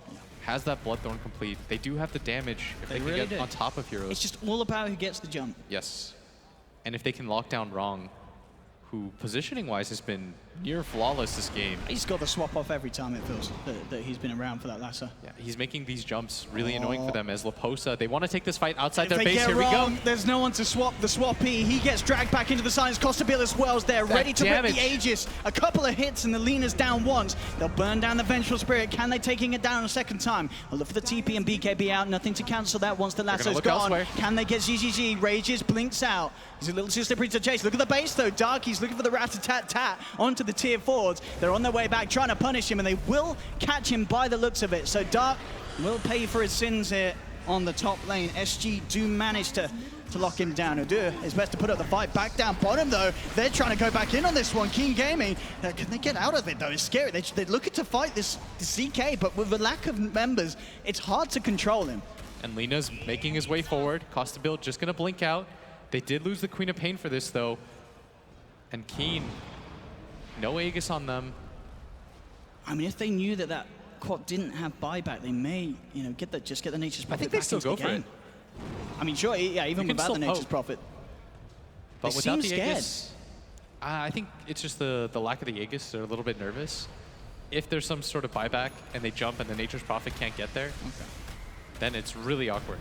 Has that Bloodthorn complete. They do have the damage if they can really get on top of heroes. It's just all about who gets the jump. Yes. And if they can lock down Wrong, who positioning-wise has been near flawless this game. He's got the swap off every time, it feels, that he's been around for that Lassa. Yeah, he's making these jumps really annoying for them as Laposa. They want to take this fight outside their If they base. get Here Wrong, we go. there's no one to swap the swappy. He gets dragged back into the silence. Costabil as well is there, ready to rip the Aegis. A couple of hits and the Lena's down once. They'll burn down the Vengeful Spirit. Can they taking it down a second time? I'll look for the TP and BKB out. Nothing to cancel that once the Lasso's gone. Elsewhere. Can they get GGG? Rages, blinks out. He's a little too slippery to chase. Look at the base though. Darky's looking for the rat-a-tat-tat onto the tier 4s. They're on their way back trying to punish him, and they will catch him by the looks of it. So Dark will pay for his sins here on the top lane. SG do manage to lock him down. Udur is best to put up the fight. Back down bottom though. They're trying to go back in on this one. Keen Gaming, can they get out of it though? It's scary. They're looking to fight this CK, but with the lack of members, it's hard to control him. And Lena's making his way forward. Costa build just going to blink out. They did lose the Queen of Pain for this though. And Keen, no Aegis on them. I mean, if they knew that quad didn't have buyback, they may, just get the Nature's Prophet. I think they still go for it. I mean, sure, yeah, even without the Nature's Prophet. But they without seem the scared. Aegis, I think it's just the lack of the Aegis. They're a little bit nervous. If there's some sort of buyback and they jump and the Nature's Prophet can't get there, then it's really awkward.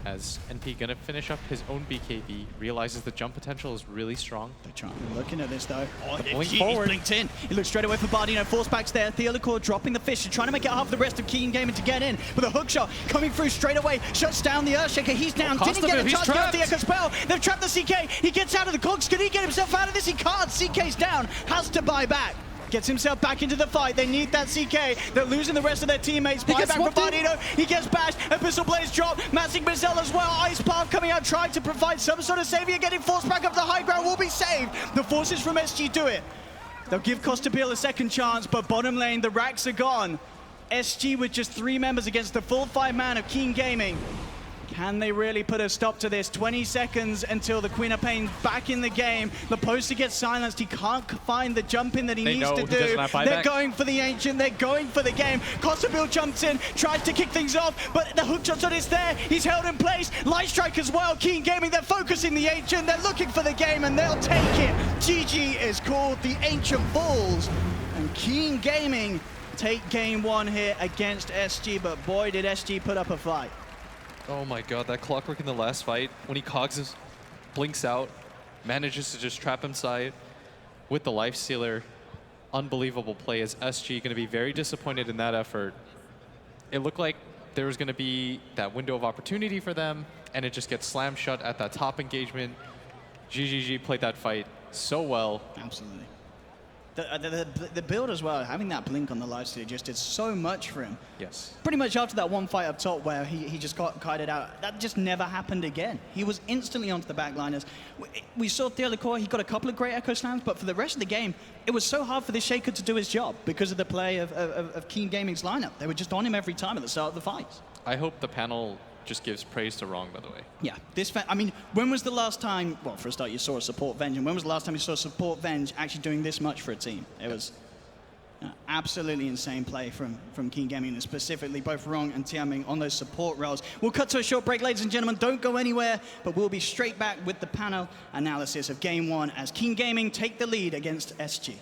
As NP gonna finish up his own BKB, realizes the jump potential is really strong. They're trying. Looking at this though. Oh, Blink he's forward. blinked in. He looks straight away for Bardino. Force backs there. Theolicor dropping the fish and trying to make it hard for the rest of Keen Gaming to get in. With a hook shot coming through straight away. Shuts down the Earthshaker. He's down. Didn't get a chance to get off the Echo Spell. They've trapped the CK. He gets out of the cogs. Can he get himself out of this? He can't. CK's down. Has to buy back. Gets himself back into the fight. They need that CK. They're losing the rest of their teammates. Buy back from Bardino. He gets bashed. Abyssal Blaze drop. Massing Bizzell as well. Ice Path coming out, trying to provide some sort of savior. Getting forced back up the high ground will be saved. The forces from SG do it. They'll give Costabil a second chance, but bottom lane, the racks are gone. SG with just 3 members against the full 5-man of Keen Gaming. Can they really put a stop to this? 20 seconds until the Queen of Pain's back in the game. The poster gets silenced. He can't find the jump in that he needs to do. They're going for the Ancient. They're going for the game. Kosobil jumps in, tries to kick things off, but the hook shot is there. He's held in place. Light Strike as well. Keen Gaming, they're focusing the Ancient. They're looking for the game, and they'll take it. GG is called. The Ancient falls, and Keen Gaming take game one here against SG, but boy, did SG put up a fight. Oh my god, that Clockwork in the last fight, when he cogs blinks out, manages to just trap inside with the Life Stealer. Unbelievable play as SG going to be very disappointed in that effort. It looked like there was going to be that window of opportunity for them, and it just gets slammed shut at that top engagement. GGG played that fight so well. Absolutely. The build as well, having that blink on the Lifestealer just did so much for him. Yes. Pretty much after that one fight up top where he just got kited out, that just never happened again. He was instantly onto the backliners. We saw Theo Lecor, he got a couple of great Echo Slams, but for the rest of the game, it was so hard for this Shaker to do his job because of the play of Keen Gaming's lineup. They were just on him every time at the start of the fights. I hope the panel just gives praise to Wrong, by the way. Yeah, I mean, when was the last time, well, for a start, you saw a support Venge, and when was the last time you saw a support Venge actually doing this much for a team? It was absolutely insane play from Keen Gaming, and specifically both Wrong and Tianming on those support roles. We'll cut to a short break, ladies and gentlemen. Don't go anywhere, but we'll be straight back with the panel analysis of Game 1 as Keen Gaming take the lead against SG.